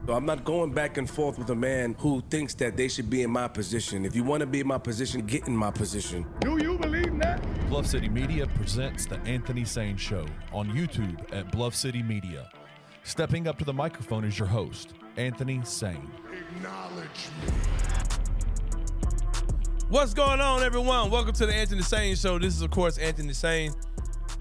So I'm not going back and forth with a man who thinks that they should be in my position. If you want to be in my position, get in my position. Do you believe that? Bluff City Media presents The Anthony Sain Show on YouTube at Bluff City Media. Stepping up to the microphone is your host, Anthony Sain. Acknowledge me. What's going on, everyone? Welcome to The Anthony Sain Show. This is, of course, Anthony Sain.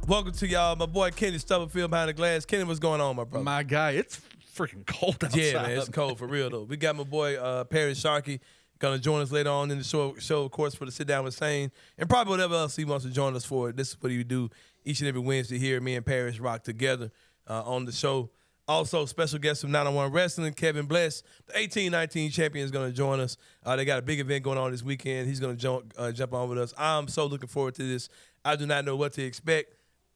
Welcome to y'all. My boy Kenny Stubblefield behind the glass. Kenny, what's going on, my brother? My guy, it's freaking cold outside. Yeah, man, it's cold for real, though. We got my boy Parish Sharkey going to join us later on in the show, of course, for the Sit Down with Sain, and probably whatever else he wants to join us for. This is what he do each and every Wednesday here. Me and Parish rock together on the show. Also, special guest from 901 Wrestling, Kevin Bless, the 18-19 champion, is going to join us. They got a big event going on this weekend. He's going to jump on with us. I'm so looking forward to this. I do not know what to expect,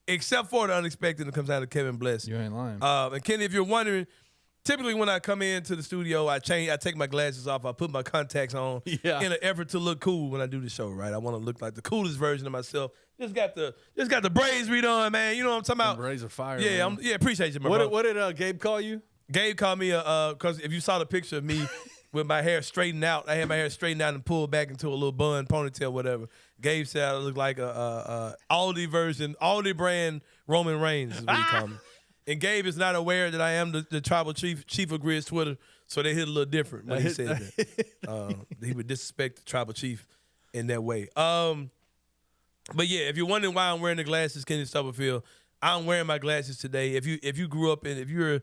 except for the unexpected that comes out of Kevin Bless. You ain't lying. And Kenny, if you're wondering, typically when I come into the studio, I take my glasses off, I put my contacts on in an effort to look cool when I do the show, right? I want to look like the coolest version of myself. Just got the braids redone, man. You know what I'm talking about? Braids are fire. Yeah, man. Appreciate you, my brother. What did Gabe call you? Gabe called me because if you saw the picture of me with my hair straightened out, I had my hair straightened out and pulled back into a little bun, ponytail, whatever. Gabe said I look like a Aldi version, Aldi brand Roman Reigns is what he called me. And Gabe is not aware that I am the tribal chief of Grizz Twitter, so they hit a little different when he said that. He would disrespect the tribal chief in that way. But yeah, if you're wondering why I'm wearing the glasses, Kenny Stubblefield, I'm wearing my glasses today. If you grew up if you're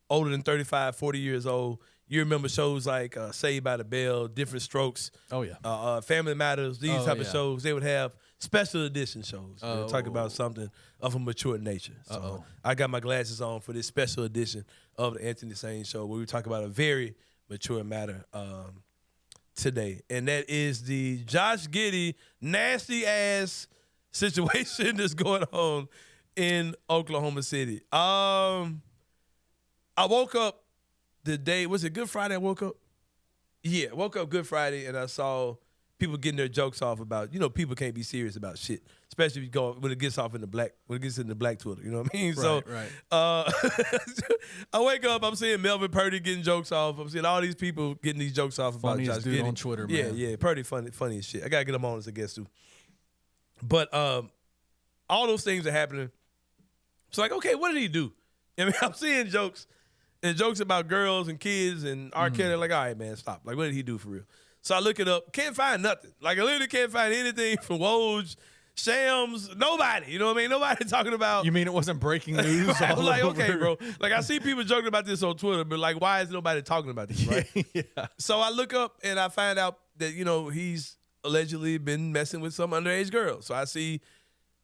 older than 35, 40 years old, you remember shows like Saved by the Bell, Different Strokes. Oh, yeah. Family Matters, these type of shows. They would have special edition shows. Talk about something of a mature nature. So I got my glasses on for this special edition of the Anthony Sain Show where we talk about a very mature matter today. And that is the Josh Giddey nasty-ass situation that's going on in Oklahoma City. I woke up the day, was it Good Friday I woke up? Yeah, woke up Good Friday and I saw people getting their jokes off about, people can't be serious about shit, especially when it gets in the black Twitter, you know what I mean? Right. I wake up, I'm seeing Melvin Purdy getting jokes off. I'm seeing all these people getting these jokes off about Funniest Josh dude Giddey. on Twitter, man. Yeah, Purdy funny as shit. I got to get him on as a guest too. But all those things are happening. It's like, okay, what did he do? I mean, I'm seeing jokes about girls and kids and R. Kelly. Like, all right, man, stop. Like, what did he do for real? So I look it up. Can't find nothing. Like, I literally can't find anything from Woj, Shams, nobody. You know what I mean? Nobody talking about. You mean it wasn't breaking news? I'm like, okay, bro. Like, I see people joking about this on Twitter, but like, why is nobody talking about this, right? Yeah. So I look up and I find out that, he's allegedly been messing with some underage girl. So I see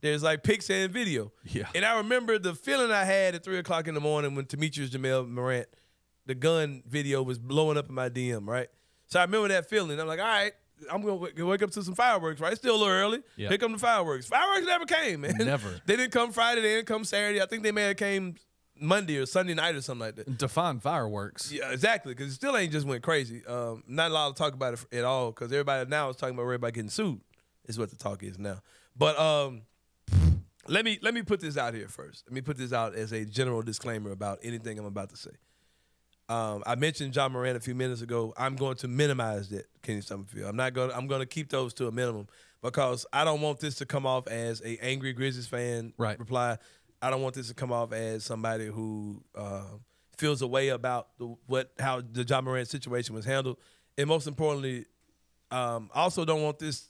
there's like pics and video. Yeah. And I remember the feeling I had at 3 o'clock in the morning when Demetrius Jamel Morant, the gun video was blowing up in my DM, right? So I remember that feeling. I'm like, all right, I'm going to wake up to some fireworks, right? It's still a little early. Yeah. Here come the fireworks. Fireworks never came, man. Never. They didn't come Friday. They didn't come Saturday. I think they may have came Monday or Sunday night or something like that. Define fireworks. Yeah, exactly, because it still ain't just went crazy. Not a lot to talk about it at all because everybody now is talking about everybody getting sued is what the talk is now. But let me put this out here first. Let me put this out as a general disclaimer about anything I'm about to say. I mentioned John Moran a few minutes ago. I'm going to minimize that, Kenny Stubblefield. I'm going to keep those to a minimum because I don't want this to come off as a angry Grizzlies fan reply. I don't want this to come off as somebody who feels a way about how the John Moran situation was handled. And most importantly, I also don't want this.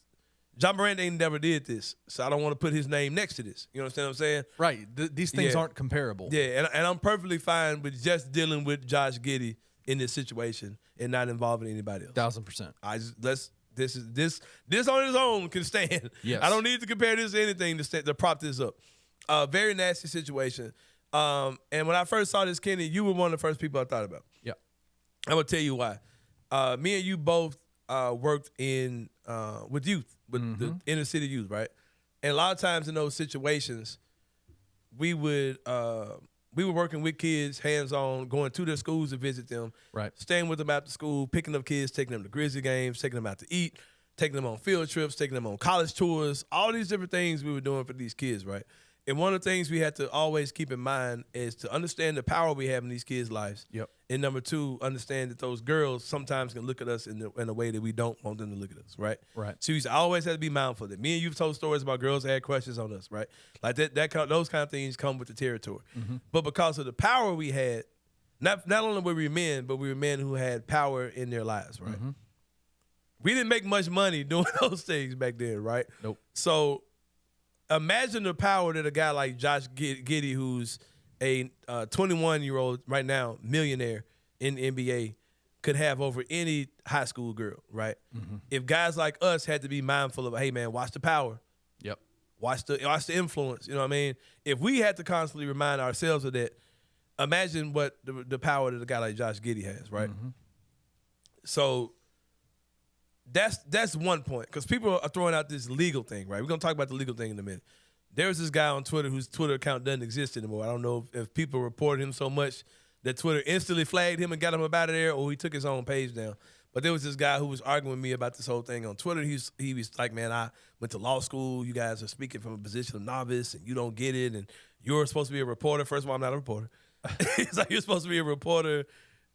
John Moran ain't never did this, so I don't want to put his name next to this. You understand what I'm saying? Right. These things aren't comparable. Yeah, and I'm perfectly fine with just dealing with Josh Giddey in this situation and not involving anybody else. 1000%. This on its own can stand. Yes. I don't need to compare this to anything to prop this up. Very nasty situation. And when I first saw this, Kenny, you were one of the first people I thought about. Yeah. I'm gonna tell you why. Me and you both worked with youth. With the inner city youth, right? And a lot of times in those situations, we were working with kids, hands-on, going to their schools to visit them, right? Staying with them after school, picking up kids, taking them to Grizzly games, taking them out to eat, taking them on field trips, taking them on college tours, all these different things we were doing for these kids, right? And one of the things we have to always keep in mind is to understand the power we have in these kids' lives. Yep. And number two, understand that those girls sometimes can look at us in a way that we don't want them to look at us, right? Right. So you always have to be mindful that me and you've told stories about girls that had crushes on us, right? Like those kind of things come with the territory. Mm-hmm. But because of the power we had, not only were we men, but we were men who had power in their lives, right? Mm-hmm. We didn't make much money doing those things back then, right? Nope. So imagine the power that a guy like Josh Giddey, who's a 21-year-old right now, millionaire in the NBA, could have over any high school girl, right? Mm-hmm. If guys like us had to be mindful of, hey, man, watch the power. Yep. Watch the influence, you know what I mean? If we had to constantly remind ourselves of that, imagine what the power that a guy like Josh Giddey has, right? Mm-hmm. So that's one point, because people are throwing out this legal thing, right? We're going to talk about the legal thing in a minute. There's this guy on Twitter whose Twitter account doesn't exist anymore. I don't know if people reported him so much that Twitter instantly flagged him and got him up out of there, or he took his own page down. But there was this guy who was arguing with me about this whole thing on Twitter. He was like, man, I went to law school. You guys are speaking from a position of novice, and you don't get it, and you're supposed to be a reporter. First of all, I'm not a reporter. He's like, you're supposed to be a reporter,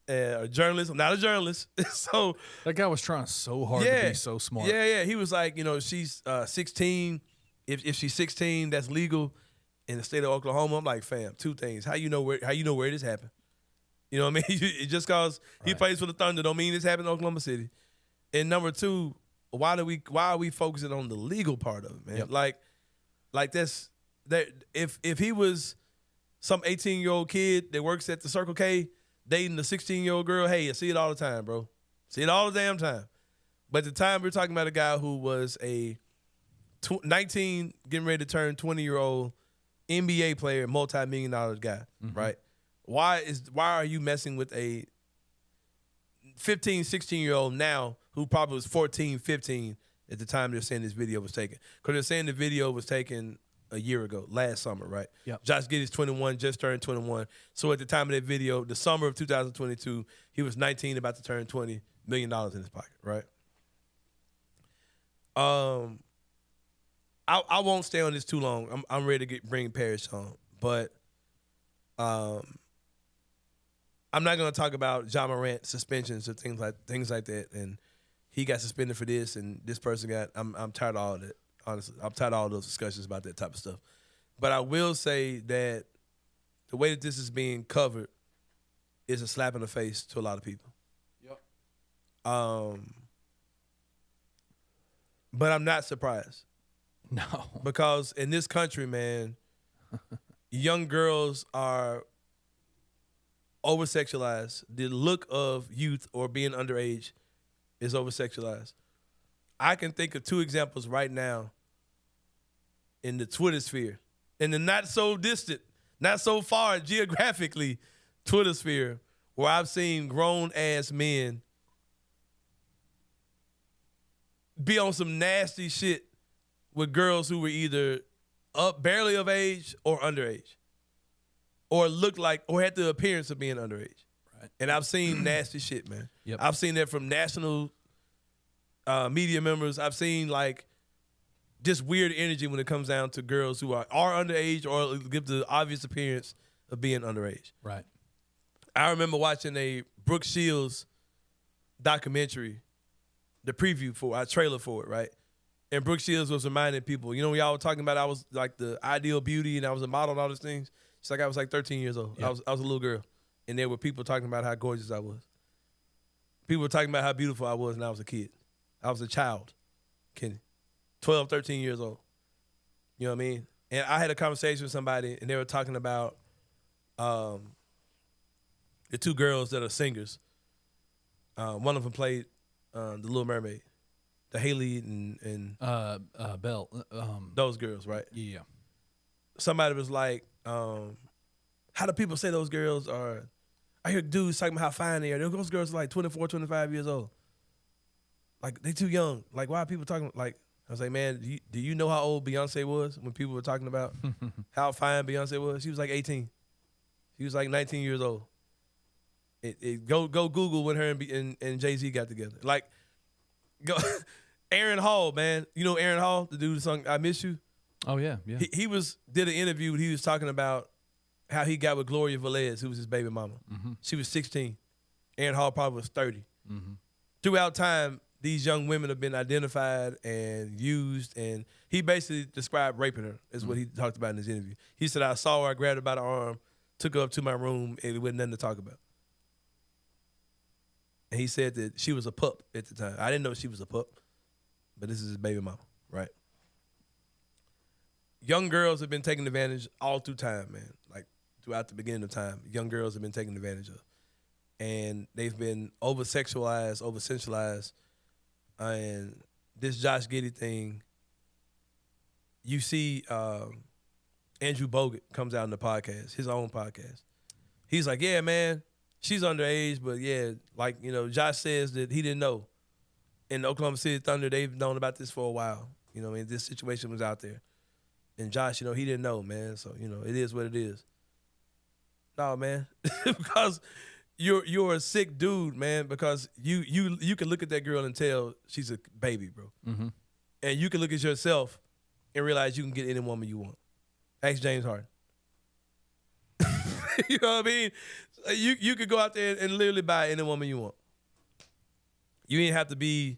a journalist. I'm not a journalist. So that guy was trying so hard to be so smart. Yeah. He was like, she's 16. If she's 16, that's legal in the state of Oklahoma. I'm like, fam, two things. How you know where this happened? You know what I mean? Just because he plays for the Thunder don't mean this happened in Oklahoma City. And number two, why are we focusing on the legal part of it, man? Yep. Like that's that if he was some 18-year-old kid that works at the Circle K dating a 16-year-old girl, hey, I see it all the time, bro. See it all the damn time. But at the time, we're talking about a guy who was a 19, getting ready to turn 20-year-old NBA player, multi-million-dollar guy, right? Why are you messing with a 15, 16-year-old now who probably was 14, 15 at the time they're saying this video was taken? Because they're saying the video was taken a year ago, last summer, right? Yep. Josh Giddey's 21, just turned 21. So at the time of that video, the summer of 2022, he was 19, about to turn $20 million in his pocket, right? I won't stay on this too long. I'm ready to bring Parish on, but I'm not going to talk about Ja Morant suspensions or things like that. And he got suspended for this, and this person got. I'm tired of all of that. Honestly, I'm tired of all those discussions about that type of stuff. But I will say that the way that this is being covered is a slap in the face to a lot of people. Yep. But I'm not surprised. No. Because in this country, man, young girls are over-sexualized. The look of youth or being underage is over-sexualized. I can think of two examples right now in the Twitter sphere, in the not so distant, not so far geographically Twitter sphere, where I've seen grown-ass men be on some nasty shit with girls who were either barely of age or underage, or looked like, or had the appearance of being underage. Right. And I've seen nasty shit, man. Yep. I've seen that from national media members. I've seen like just weird energy when it comes down to girls who are underage or give the obvious appearance of being underage. Right. I remember watching a Brooke Shields documentary, the preview for, a trailer for it, right? And Brooke Shields was reminding people, y'all were talking about I was like the ideal beauty and I was a model and all these things. She's like, I was like 13 years old. Yep. I was a little girl. And there were people talking about how gorgeous I was. People were talking about how beautiful I was when I was a kid. I was a child, Kenny, 12, 13 years old. You know what I mean? And I had a conversation with somebody, and they were talking about the two girls that are singers. One of them played The Little Mermaid, the Haley and Belle. Those girls, right? Yeah. Somebody was like, how do people say those girls are? I hear dudes talking about how fine they are. Those girls are like 24, 25 years old. Like, they too young. Like, why are people talking? Like, I was like, man, do you know how old Beyonce was when people were talking about how fine Beyonce was? She was like 18. She was like 19 years old. Go Google when her and Jay-Z got together. Like, go Aaron Hall, man. You know Aaron Hall, the dude who sung I Miss You? Oh, yeah, yeah. He did an interview. He was talking about how he got with Gloria Velez, who was his baby mama. Mm-hmm. She was 16. Aaron Hall probably was 30. Mm-hmm. Throughout time, these young women have been identified and used, and he basically described raping her, is what he talked about in his interview. He said, I saw her, I grabbed her by the arm, took her up to my room, and it wasn't nothing to talk about. And he said that she was a pup at the time. I didn't know she was a pup, but this is his baby mama, right? Young girls have been taken advantage all through time, man. Like, throughout the beginning of time, young girls have been taken advantage of. And they've been over-sexualized, over-sensualized. And this Josh Giddey thing, you see Andrew Bogut comes out in the podcast, his own podcast. He's like, yeah, man, she's underage, but yeah, like, you know, Josh says that he didn't know. In Oklahoma City Thunder, they've known about this for a while. You know, and this situation was out there. And Josh, you know, he didn't know, man. So, you know, it is what it is. No, man, because you're a sick dude, man, because you can look at that girl and tell she's a baby, bro. Mm-hmm. And you can look at yourself and realize you can get any woman you want. Ask James Harden. You know what I mean? You could go out there and literally buy any woman you want. You ain't have to be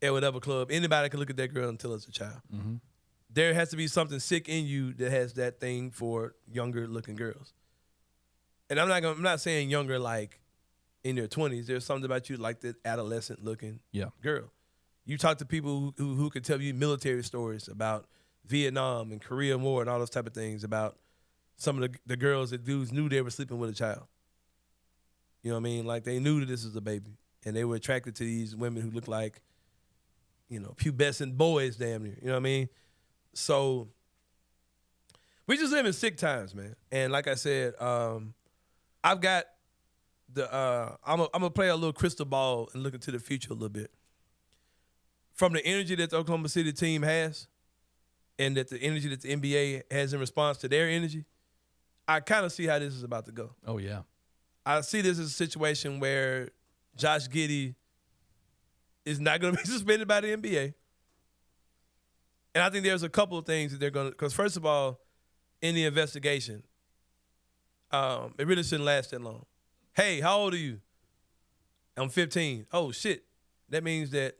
at whatever club. Anybody can look at that girl and tell it's a child. Mm-hmm. There has to be something sick in you that has that thing for younger looking girls. And I'm not saying younger like in their 20s. There's something about you like that adolescent looking girl. You talk to people who can tell you military stories about Vietnam and Korea War and all those type of things, about some of the girls that dudes knew they were sleeping with a child. You know what I mean? Like, they knew that this was a baby, and they were attracted to these women who looked like, you know, pubescent boys damn near. You know what I mean? So we just live in sick times, man. And like I said, I've got I'm gonna play a little crystal ball and look into the future a little bit. From the energy that the Oklahoma City team has, and that the energy that the NBA has in response to their energy, I kind of see how this is about to go. Oh, yeah. I see this as a situation where Josh Giddey is not going to be suspended by the NBA. And I think there's a couple of things that they're going to, because first of all, in the investigation, it really shouldn't last that long. Hey, how old are you? I'm 15. Oh, shit. That means that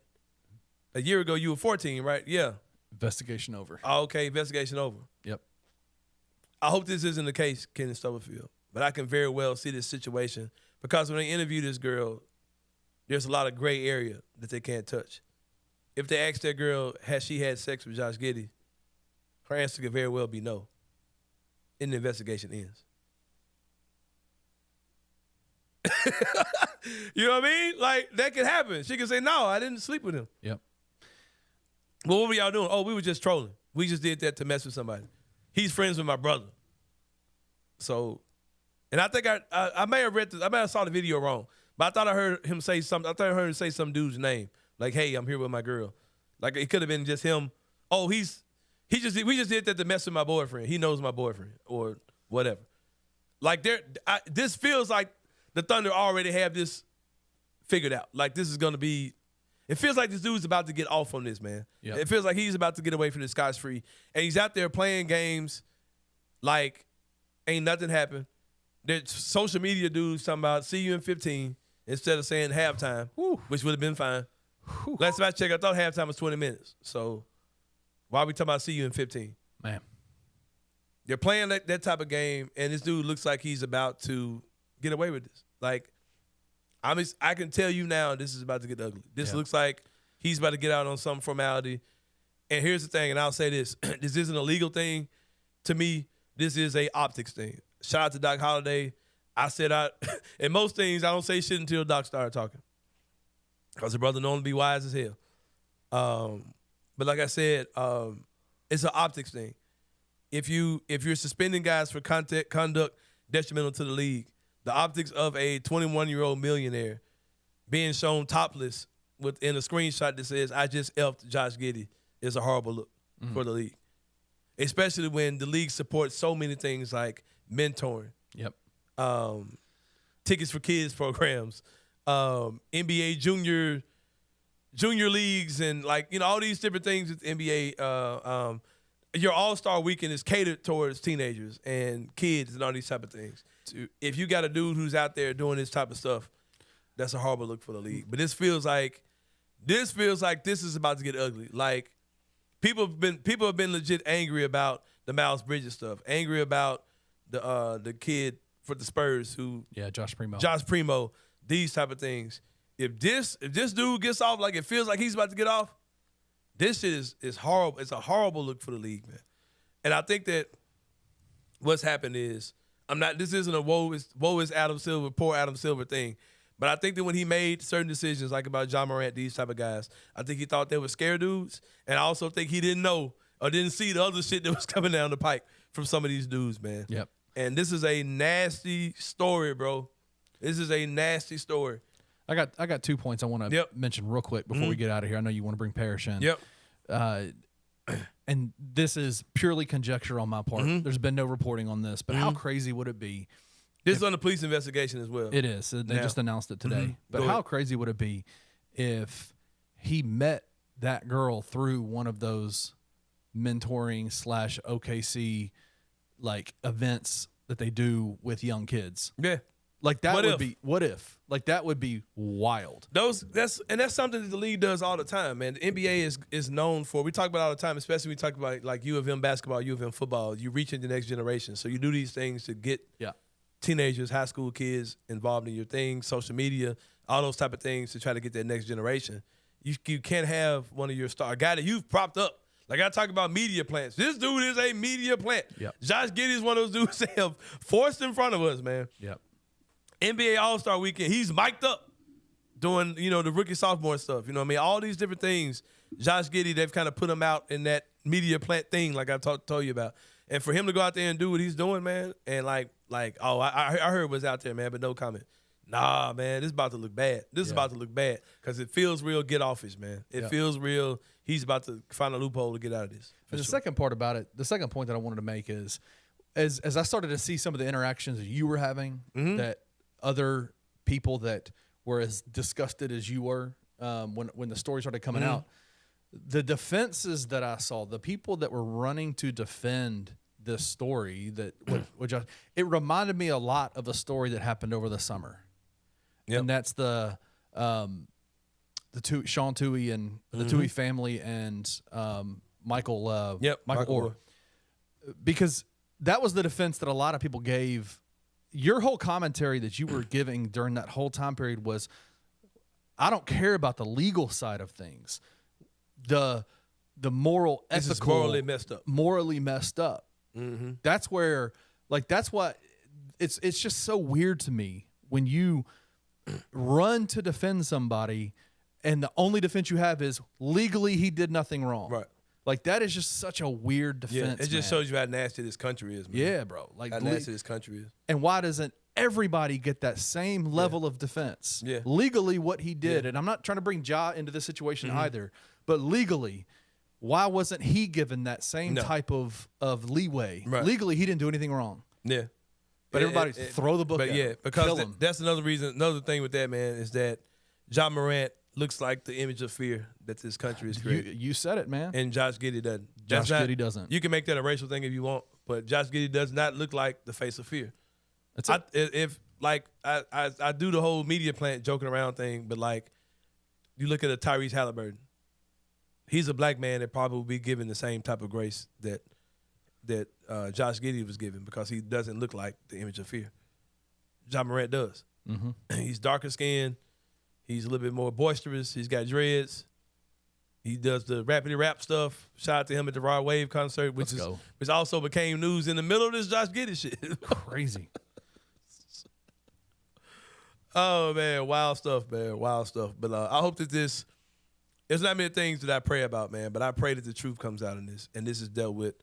a year ago you were 14, right? Yeah. Investigation over. Oh, okay, investigation over. Yep. I hope this isn't the case, Kenneth Stubblefield, but I can very well see this situation because when they interview this girl, there's a lot of gray area that they can't touch. If they ask that girl, has she had sex with Josh Giddey, her answer could very well be no. And the investigation ends. You know what I mean? Like, that could happen. She could say, no, I didn't sleep with him. Yep. Well, what were y'all doing? Oh, we were just trolling. We just did that to mess with somebody. He's friends with my brother. So, and I think I may have I may have saw the video wrong, but I thought I heard him say something. I thought I heard him say some dude's name. Like, hey, I'm here with my girl. Like, it could have been just him. Oh, we just did that to mess with my boyfriend. He knows my boyfriend or whatever. Like, this feels like the Thunder already have this figured out. Like, this is going to be, it feels like this dude's about to get off on this, man. Yep. It feels like he's about to get away from the scotch free. And he's out there playing games like ain't nothing happened. There's social media dudes talking about see you in 15 instead of saying halftime, which would have been fine. Last time I checked, I thought halftime was 20 minutes. So why are we talking about see you in 15? Man. They're playing that type of game, and this dude looks like he's about to get away with this. Like, I can tell you now this is about to get ugly. This looks like he's about to get out on some formality. And here's the thing, and I'll say this. This isn't a legal thing. To me, this is a optics thing. Shout out to Doc Holliday. I said in most things, I don't say shit until Doc started talking. Because the brother known to be wise as hell. But like I said, it's an optics thing. If you're suspending guys for conduct detrimental to the league, the optics of a 21-year-old millionaire being shown topless within a screenshot that says, I just effed Josh Giddey is a horrible look for the league. Especially when the league supports so many things like mentoring. Yep. Tickets for kids programs, NBA junior leagues, and like, you know, all these different things with the NBA. your All-Star weekend is catered towards teenagers and kids and all these type of things. If you got a dude who's out there doing this type of stuff, that's a horrible look for the league. But this feels like this is about to get ugly. Like people have been legit angry about the Miles Bridges stuff, angry about the kid for the Spurs who Josh Primo, these type of things. If this dude gets off like it feels like he's about to get off, this shit is horrible. It's a horrible look for the league, man. And I think that what's happened is this isn't a woe is Adam Silver, poor Adam Silver thing. But I think that when he made certain decisions, like about John Morant, these type of guys, I think he thought they were scare dudes. And I also think he didn't know or didn't see the other shit that was coming down the pike from some of these dudes, man. Yep. And this is a nasty story, bro. This is a nasty story. I got 2 points I want to mention real quick before we get out of here. I know you want to bring Parish in. Yep. And this is purely conjecture on my part. There's been no reporting on this, but how crazy would it be? This is on the police investigation as well. It is. They just announced it today. But how crazy would it be if he met that girl through one of those mentoring / OKC like events that they do with young kids? Yeah. Like that would be what if? Like that would be wild. That's something that the league does all the time, man. The NBA is known for. We talk about it all the time, especially when we talk about like U of M basketball, U of M football. You reach into the next generation, so you do these things to get teenagers, high school kids involved in your thing, social media, all those type of things to try to get that next generation. You can't have one of your a guy that you've propped up. Like I talk about media plants. This dude is a media plant. Yep. Josh Giddey is one of those dudes that have forced in front of us, man. Yep. NBA All-Star Weekend, he's mic'd up doing, the rookie sophomore stuff. You know what I mean? All these different things. Josh Giddey, they've kind of put him out in that media plant thing like I told you about. And for him to go out there and do what he's doing, man, and I heard it was out there, man, but no comment. Nah, man, this is about to look bad. This is about to look bad because it feels real get offish, man. It feels real. He's about to find a loophole to get out of this. And the second part about it, the second point that I wanted to make is, as I started to see some of the interactions that you were having, that other people that were as disgusted as you were when the story started coming out, the defenses that I saw, the people that were running to defend this story, it reminded me a lot of a story that happened over the summer. Yep. And that's the Sean Toohey and the Toohey family and Michael Orr. Because that was the defense that a lot of people gave. Your whole commentary that you were giving during that whole time period was, I don't care about the legal side of things. The moral, ethical, this is morally messed up. Mm-hmm. That's where, that's what it's just so weird to me when you run to defend somebody and the only defense you have is legally he did nothing wrong. Right. Like that is just such a weird defense. Yeah, it just shows you how nasty this country is, man. Yeah, bro. Like how nasty this country is. And why doesn't everybody get that same level of defense? Yeah. Legally what he did, and I'm not trying to bring Ja into this situation either, but legally, why wasn't he given that same type of leeway? Right. Legally, he didn't do anything wrong. Yeah. But everybody throw the book at him. Because that's another reason, another thing with that, man, is that John Morant looks like the image of fear that this country is creating. You said it, man. And Josh Giddey doesn't. Josh Giddey doesn't. You can make that a racial thing if you want, but Josh Giddey does not look like the face of fear. That's it. I do the whole media plant joking around thing, but you look at a Tyrese Halliburton. He's a black man that probably will be given the same type of grace that Josh Giddey was given because he doesn't look like the image of fear. John Morant does. Mm-hmm. He's darker skinned. He's a little bit more boisterous. He's got dreads. He does the rapidy rap stuff. Shout out to him at the Rod Wave concert, which also became news in the middle of this Josh Giddey shit. Crazy. Oh, man. Wild stuff, man. Wild stuff. But I hope that there's not many things that I pray about, man, but I pray that the truth comes out in this, and this is dealt with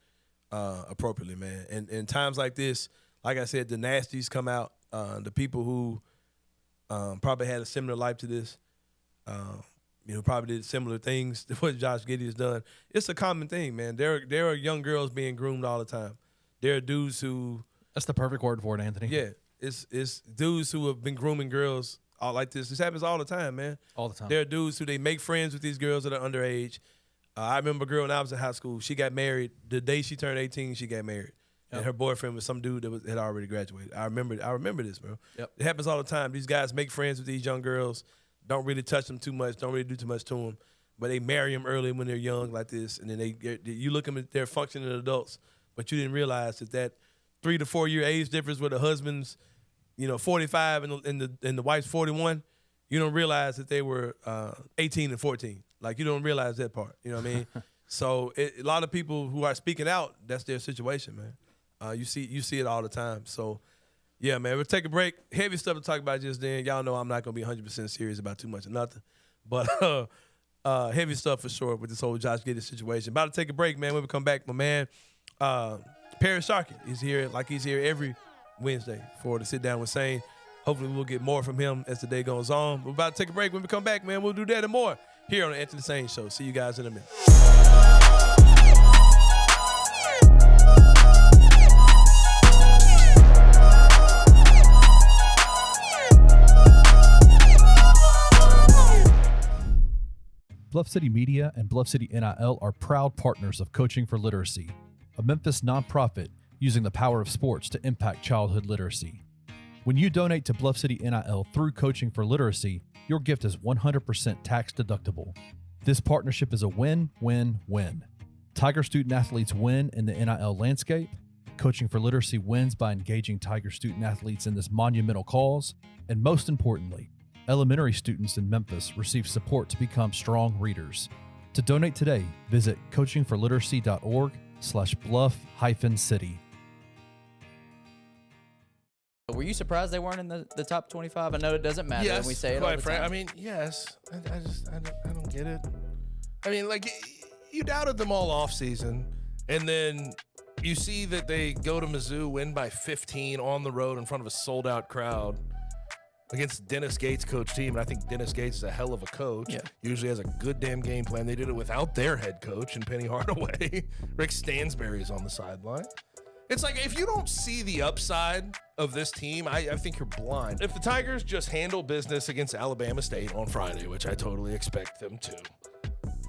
appropriately, man. And in times like this, like I said, the nasties come out. The people who probably had a similar life to this, probably did similar things to what Josh Giddey has done. It's a common thing, man. There are young girls being groomed all the time. There are dudes who... That's the perfect word for it, Anthony. Yeah. It's dudes who have been grooming girls all like this. This happens all the time, man. All the time. There are dudes who they make friends with these girls that are underage. I remember a girl when I was in high school. She got married. The day she turned 18, she got married. Yep. And her boyfriend was some dude that had already graduated. I remember this, bro. Yep. It happens all the time. These guys make friends with these young girls, don't really touch them too much, don't really do too much to them, but they marry them early when they're young like this, and then you look at them, they're functioning adults, but you didn't realize that 3 to 4 year age difference with the husband's, 45 and the wife's 41, you don't realize that they were 18 and 14. Like, you don't realize that part. You know what I mean? So a lot of people who are speaking out, that's their situation, man. You see it all the time. So, yeah, man, we'll take a break. Heavy stuff to talk about just then. Y'all know I'm not going to be 100% serious about too much of nothing. But heavy stuff for sure with this whole Josh Giddey situation. About to take a break, man. When we come back, my man, Parish Sharkey is here like he's here every Wednesday for the sit down with Sain. Hopefully we'll get more from him as the day goes on. We're about to take a break. When we come back, man, we'll do that and more here on the Anthony Sain Show. See you guys in a minute. Bluff City Media and Bluff City NIL are proud partners of Coaching for Literacy, a Memphis nonprofit using the power of sports to impact childhood literacy. When you donate to Bluff City NIL through Coaching for Literacy, your gift is 100% tax deductible. This partnership is a win-win-win. Tiger student athletes win in the NIL landscape. Coaching for Literacy wins by engaging Tiger student athletes in this monumental cause. And most importantly, elementary students in Memphis receive support to become strong readers. To donate today, visit coachingforliteracy.org/bluff-city. Were you surprised they weren't in the top 25? I know it doesn't matter when we say it all the time. I mean, yes. I don't get it. I mean, like, you doubted them all off season, and then you see that they go to Mizzou, win by 15 on the road in front of a sold-out crowd against Dennis Gates' coach team. And I think Dennis Gates is a hell of a coach. Yeah. Usually has a good damn game plan. They did it without their head coach and Penny Hardaway. Rick Stansberry is on the sideline. It's like, if you don't see the upside of this team, I think you're blind. If the Tigers just handle business against Alabama State on Friday, which I totally expect them to,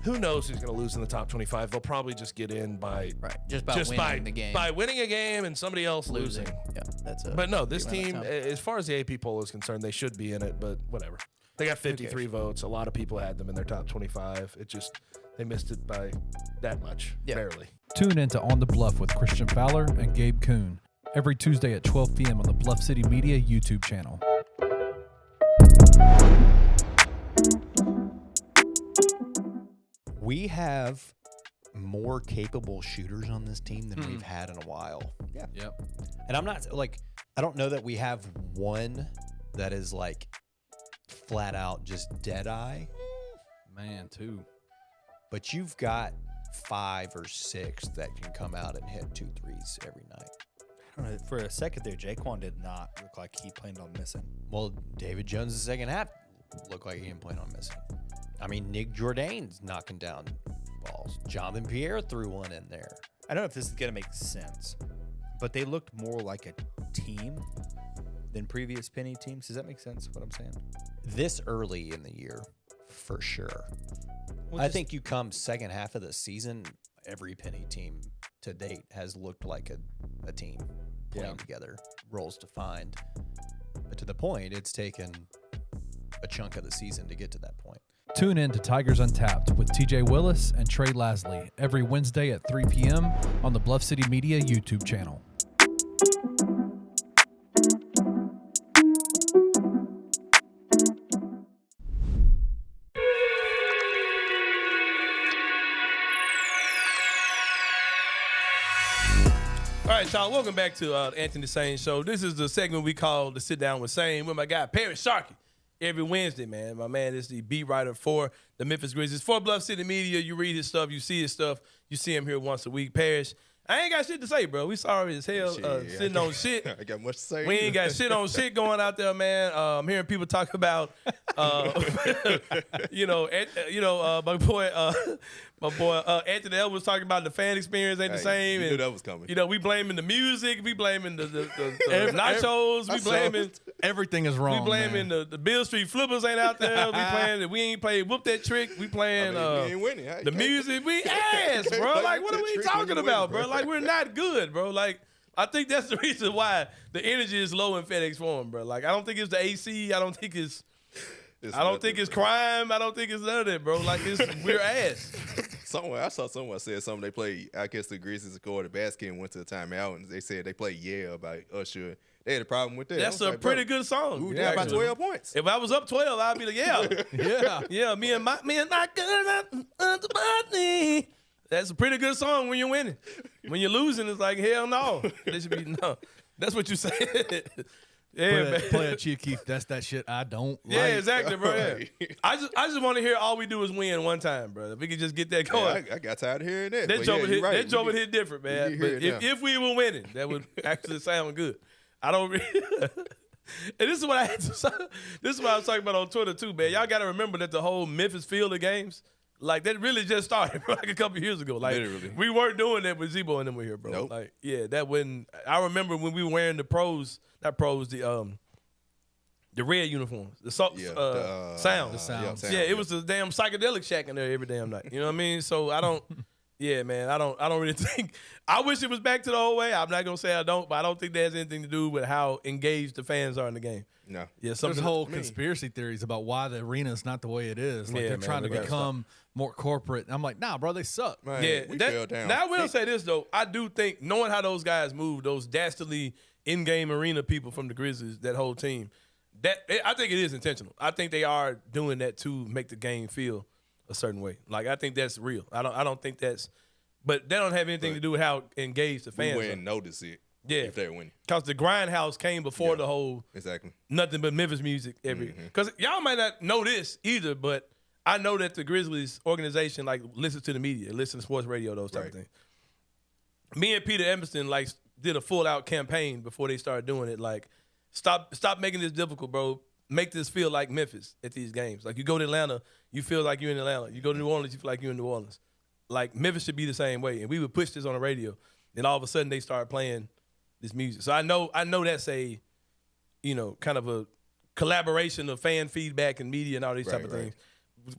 who knows who's going to lose in the top 25? They'll probably just get in by winning the game. By winning a game and somebody else losing. Yeah, that's it. But no, this team, as far as the AP poll is concerned, they should be in it, but whatever. They got 53 votes. A lot of people had them in their top 25. They missed it by that much, barely. Tune in to On the Bluff with Christian Fowler and Gabe Kuhn every Tuesday at 12 p.m. on the Bluff City Media YouTube channel. We have more capable shooters on this team than we've had in a while. Yeah. Yep. And I'm not I don't know that we have one that is like flat out just dead eye. Man, two. But you've got 5 or 6 that can come out and hit 2 threes every night. I don't know. For a second there, Jaquan did not look like he planned on missing. Well, David Jones' second half looked like he didn't plan on missing. I mean, Nick Jourdain's knocking down balls. Jonathan Pierre threw one in there. I don't know if this is going to make sense, but they looked more like a team than previous Penny teams. Does that make sense, what I'm saying? This early in the year, for sure. I think you come second half of the season, every Penny team to date has looked like a team playing together, roles defined. But to the point, it's taken a chunk of the season to get to that point. Tune in to Tigers Untapped with TJ Willis and Trey Lasley every Wednesday at 3 p.m. on the Bluff City Media YouTube channel. All right, y'all, welcome back to the Anthony Sain Show. This is the segment we call the Sit Down with Sain with my guy, Parish Sharkey. Every Wednesday, man. My man is the beat writer for the Memphis Grizzlies. For Bluff City Media, you read his stuff, you see his stuff. You see him here once a week. Parish, I ain't got shit to say, bro. We sorry as hell sitting on shit. I got much to say. We ain't got shit on shit going out there, man. I'm hearing people talk about My boy Anthony L was talking about the fan experience ain't the same. You knew that was coming. We blaming the music, we blaming the nachos, we blaming everything is wrong. We blaming the Bill Street Flippers ain't out there. We ain't played whoop that trick. We playing we ain't winning. the music. We ass, bro. Like what are we talking about, bro? Like we're not good, bro. Like I think that's the reason why the energy is low in FedEx Forum, bro. Like I don't think it's the AC. I don't think it's crime. I don't think it's none of that, bro. Like we're ass. I saw someone said something. They played. I guess the Grizzlies scored a basket and went to the timeout, and they said they played "Yeah" by Usher. They had a problem with that. That's a pretty good song. We were down by 12 points. If I was up 12, I'd be like, yeah. Me and my girl under my knee. That's a pretty good song when you're winning. When you're losing, it's like hell no. They should be no. That's what you said. Yeah, man. Play a Chief Keef. That's that shit I don't like. Yeah, exactly, bro. Yeah. I just want to hear all we do is win one time, bro. If we could just get that going. I got tired of hearing that. That joke would hit different, man. But if we were winning, that would actually sound good. I don't really. And this is what I had to. This is what I was talking about on Twitter too, man. Y'all got to remember that the whole Memphis Field of games, like that really just started like a couple years ago. Like literally. We weren't doing that when Zebo and them were here, bro. Nope. Like that when I remember when we were wearing the the red uniforms, the sound. The sound. Yeah, it was a damn psychedelic shack in there every damn night. You know what I mean? So I don't. Yeah, man, I don't really think. I wish it was back to the old way. I'm not gonna say I don't, but I don't think that has anything to do with how engaged the fans are in the game. No. Yeah, there's whole conspiracy theories about why the arena is not the way it is. Like they're trying to become more corporate. I'm like, nah, bro, they suck. Man, we fell down. Now I will say this though, I do think knowing how those guys move, those dastardly in-game arena people from the Grizzlies, that whole team, I think it is intentional. I think they are doing that to make the game feel a certain way. Like I think that's real. I don't think that's, but that don't have anything to do with how engaged the fans wouldn't notice it. Yeah, if they're winning, because the Grindhouse came before the whole nothing but Memphis music. Because y'all might not know this either, but I know that the Grizzlies organization like listens to the media, listens to sports radio, those type of things. Me and Peter Emerson like did a full out campaign before they started doing it. Like, stop making this difficult, bro. Make this feel like Memphis at these games. Like you go to Atlanta, you feel like you're in Atlanta. You go to New Orleans, you feel like you're in New Orleans. Like Memphis should be the same way. And we would push this on the radio. Then all of a sudden they start playing this music. So I know that's a, kind of a collaboration of fan feedback and media and all these type of things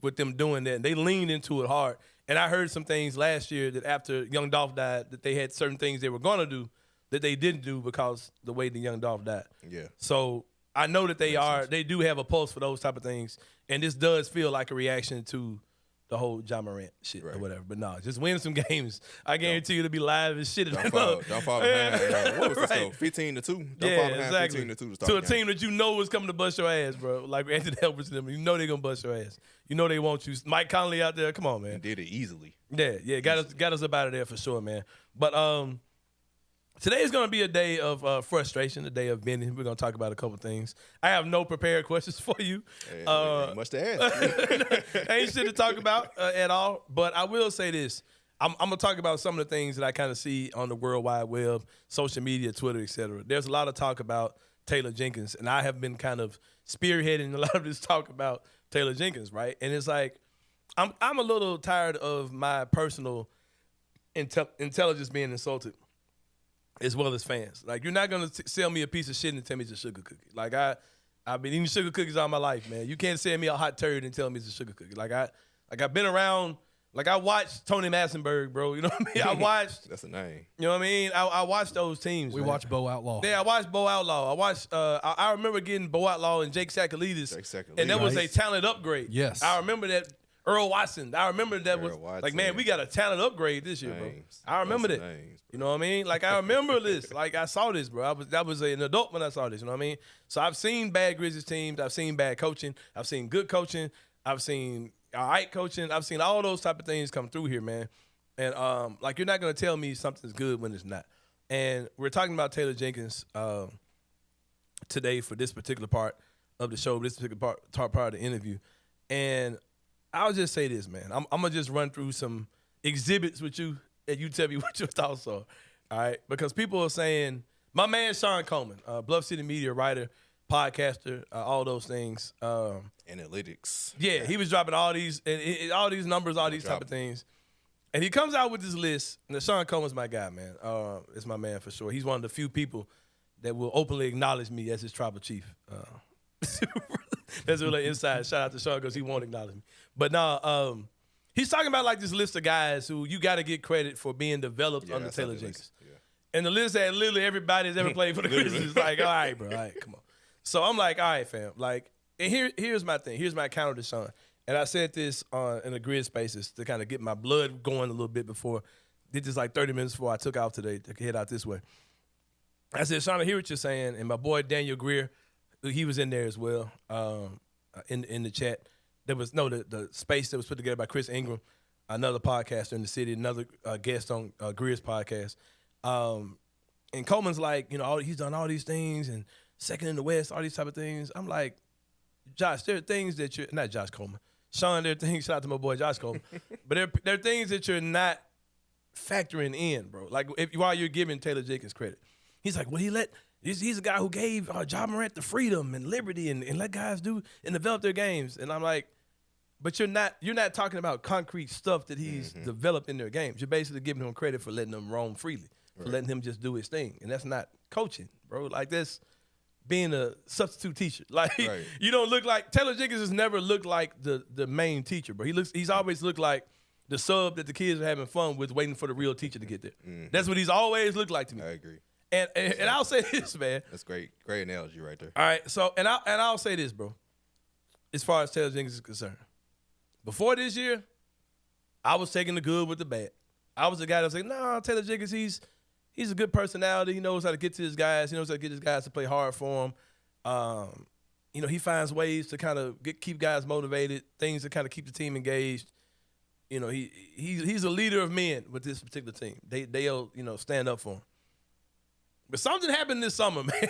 with them doing that. And they leaned into it hard. And I heard some things last year that after Young Dolph died, that they had certain things they were going to do that they didn't do because the way the Young Dolph died. Yeah. So I know that they do have a pulse for those type of things. And this does feel like a reaction to the whole John Morant shit or whatever. But no, just win some games. I guarantee you to be live as shit. Don't fall behind. What was the score? 15-2. Don't fall behind 15-2 to start to a team that you know is coming to bust your ass, bro. Like Anthony Edwards and them. You know they're going to bust your ass. You know they want you. Mike Conley out there. Come on, man. And did it easily. Yeah. Got us up out of there for sure, man. But today is going to be a day of frustration, a day of venting. We're going to talk about a couple things. I have no prepared questions for you. Ain't much to ask. Ain't shit to talk about at all. But I will say this. I'm going to talk about some of the things that I kind of see on the World Wide Web, social media, Twitter, et cetera. There's a lot of talk about Taylor Jenkins, and I have been kind of spearheading a lot of this talk about Taylor Jenkins, right? And it's like I'm a little tired of my personal intelligence being insulted, as well as fans. Like, you're not going to sell me a piece of shit and tell me it's a sugar cookie. Like, I've been eating sugar cookies all my life, man. You can't sell me a hot turd and tell me it's a sugar cookie. I've been around. Like, I watched Tony Massenberg, bro. You know what I mean? I watched. That's a name. You know what I mean? I watched those teams. We watched Bo Outlaw. Yeah, I watched Bo Outlaw. I watched. I remember getting Bo Outlaw and Jake Sakalidis. And that was a talent upgrade. Yes. I remember that. Earl Watson. I remember that was like, man, we got a talent upgrade this year, bro. I remember that. You know what I mean? Like, I remember this. Like, I saw this, bro. That was an adult when I saw this. You know what I mean? So I've seen bad Grizzlies teams. I've seen bad coaching. I've seen good coaching. I've seen all right coaching. I've seen all those type of things come through here, man. And like, you're not gonna tell me something's good when it's not. And we're talking about Taylor Jenkins today for this particular part of the show, this particular part of the interview. And I'll just say this, man. I'm going to just run through some exhibits with you, and you tell me what your thoughts are, all right? Because people are saying, my man Sean Coleman, Bluff City media writer, podcaster, all those things. Analytics. Yeah, he was dropping all these numbers, all these type of things. And he comes out with this list. And Sean Coleman's my guy, man. It's my man for sure. He's one of the few people that will openly acknowledge me as his tribal chief. That's a really inside shout out to Sean because he won't acknowledge me. But no, he's talking about like this list of guys who you got to get credit for being developed under Taylor Jenkins. Yeah. And the list had literally everybody that's ever played for the Grizzlies. Like, all right, bro, all right, come on. So I'm like, all right, fam. Like, and here's my thing. Here's my counter to Sean. And I said this in the Grizz Spaces to kind of get my blood going a little bit before. Did this like 30 minutes before I took off today to head out this way. I said, Sean, I hear what you're saying. And my boy Daniel Greer, he was in there as well in the chat. There was the space that was put together by Chris Ingram, another podcaster in the city, another guest on Greer's podcast. And Coleman's like, he's done all these things and second in the West, all these type of things. I'm like, Josh, there are things that you're not Josh Coleman. Sean, there are things, shout out to my boy Josh Coleman, but there are things that you're not factoring in, bro. Like while you're giving Taylor Jenkins credit. He's like, well, he's a guy who gave Ja Morant the freedom and liberty and let guys do and develop their games. And I'm like, but you're not talking about concrete stuff that he's developed in their games. You're basically giving him credit for letting them roam freely, for letting him just do his thing. And that's not coaching, bro. Like that's being a substitute teacher. Like you don't look like Taylor Jenkins has never looked like the main teacher, bro. He's always looked like the sub that the kids are having fun with, waiting for the real teacher to get there. That's what he's always looked like to me. I agree. And I'll say this, man. That's great analogy right there. All right, so and I'll say this, bro. As far as Taylor Jenkins is concerned, before this year, I was taking the good with the bad. I was the guy that was like, no, Taylor Jenkins, he's a good personality. He knows how to get to his guys. He knows how to get his guys to play hard for him. He finds ways to kind of keep guys motivated, things to kind of keep the team engaged. He's a leader of men with this particular team. They'll stand up for him. But something happened this summer, man.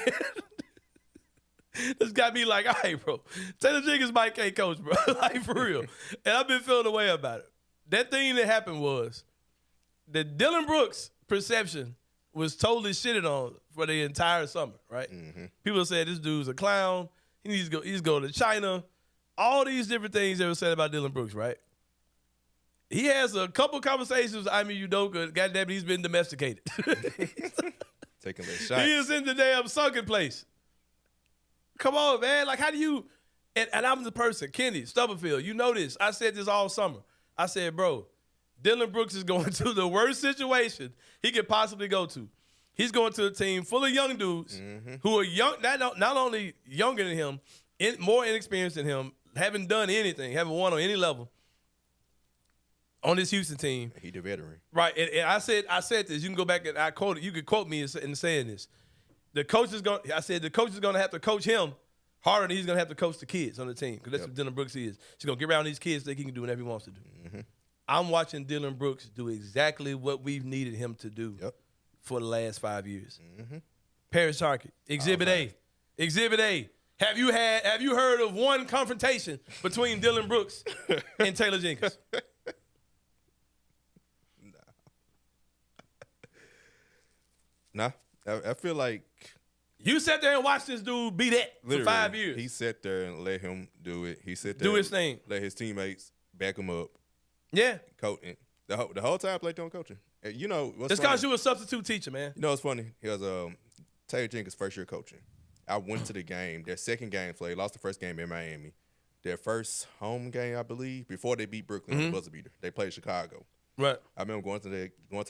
This got me like, all right, bro. Taylor Jenkins can't coach, bro. Like, for real. And I've been feeling the way about it. That thing that happened was that Dillon Brooks' perception was totally shitted on for the entire summer, right? People said this dude's a clown. He needs to go to China. All these different things that were said about Dillon Brooks, right? He has a couple conversations with Ime Udoka. Goddamn, he's been domesticated. Taking that shot. He is in the damn sunken place. Come on, man. Like, how do you – and I'm the person, Kenny Stubblefield. You know this. I said this all summer. I said, bro, Dillon Brooks is going to the worst situation he could possibly go to. He's going to a team full of young dudes who are young, not only younger than him, more inexperienced than him, haven't done anything, haven't won on any level on this Houston team. He the veteran. Right. And I said this. You can go back and I quote it. You could quote me in saying this. The coach is going to have to coach him harder than he's going to have to coach the kids on the team because that's what Dillon Brooks is. He's going to get around these kids so he can do whatever he wants to do. I'm watching Dillon Brooks do exactly what we've needed him to do for the last 5 years. Parish Sharkey, Exhibit A. Exhibit A. Have you heard of one confrontation between Dillon Brooks and Taylor Jenkins? Nah. I feel like you sat there and watched this dude be that for 5 years. He sat there and let him do it. He sat there do his thing. Let his teammates back him up. Yeah. Coaching. The whole time I played on coaching. And you know what's it's because you were a substitute teacher, man. You know what's funny? He was Taylor Jenkins' first year coaching. I went to the game. Their second game played. Lost the first game in Miami. Their first home game, I believe, before they beat Brooklyn on the buzzer beater. They played Chicago. Right. I remember going to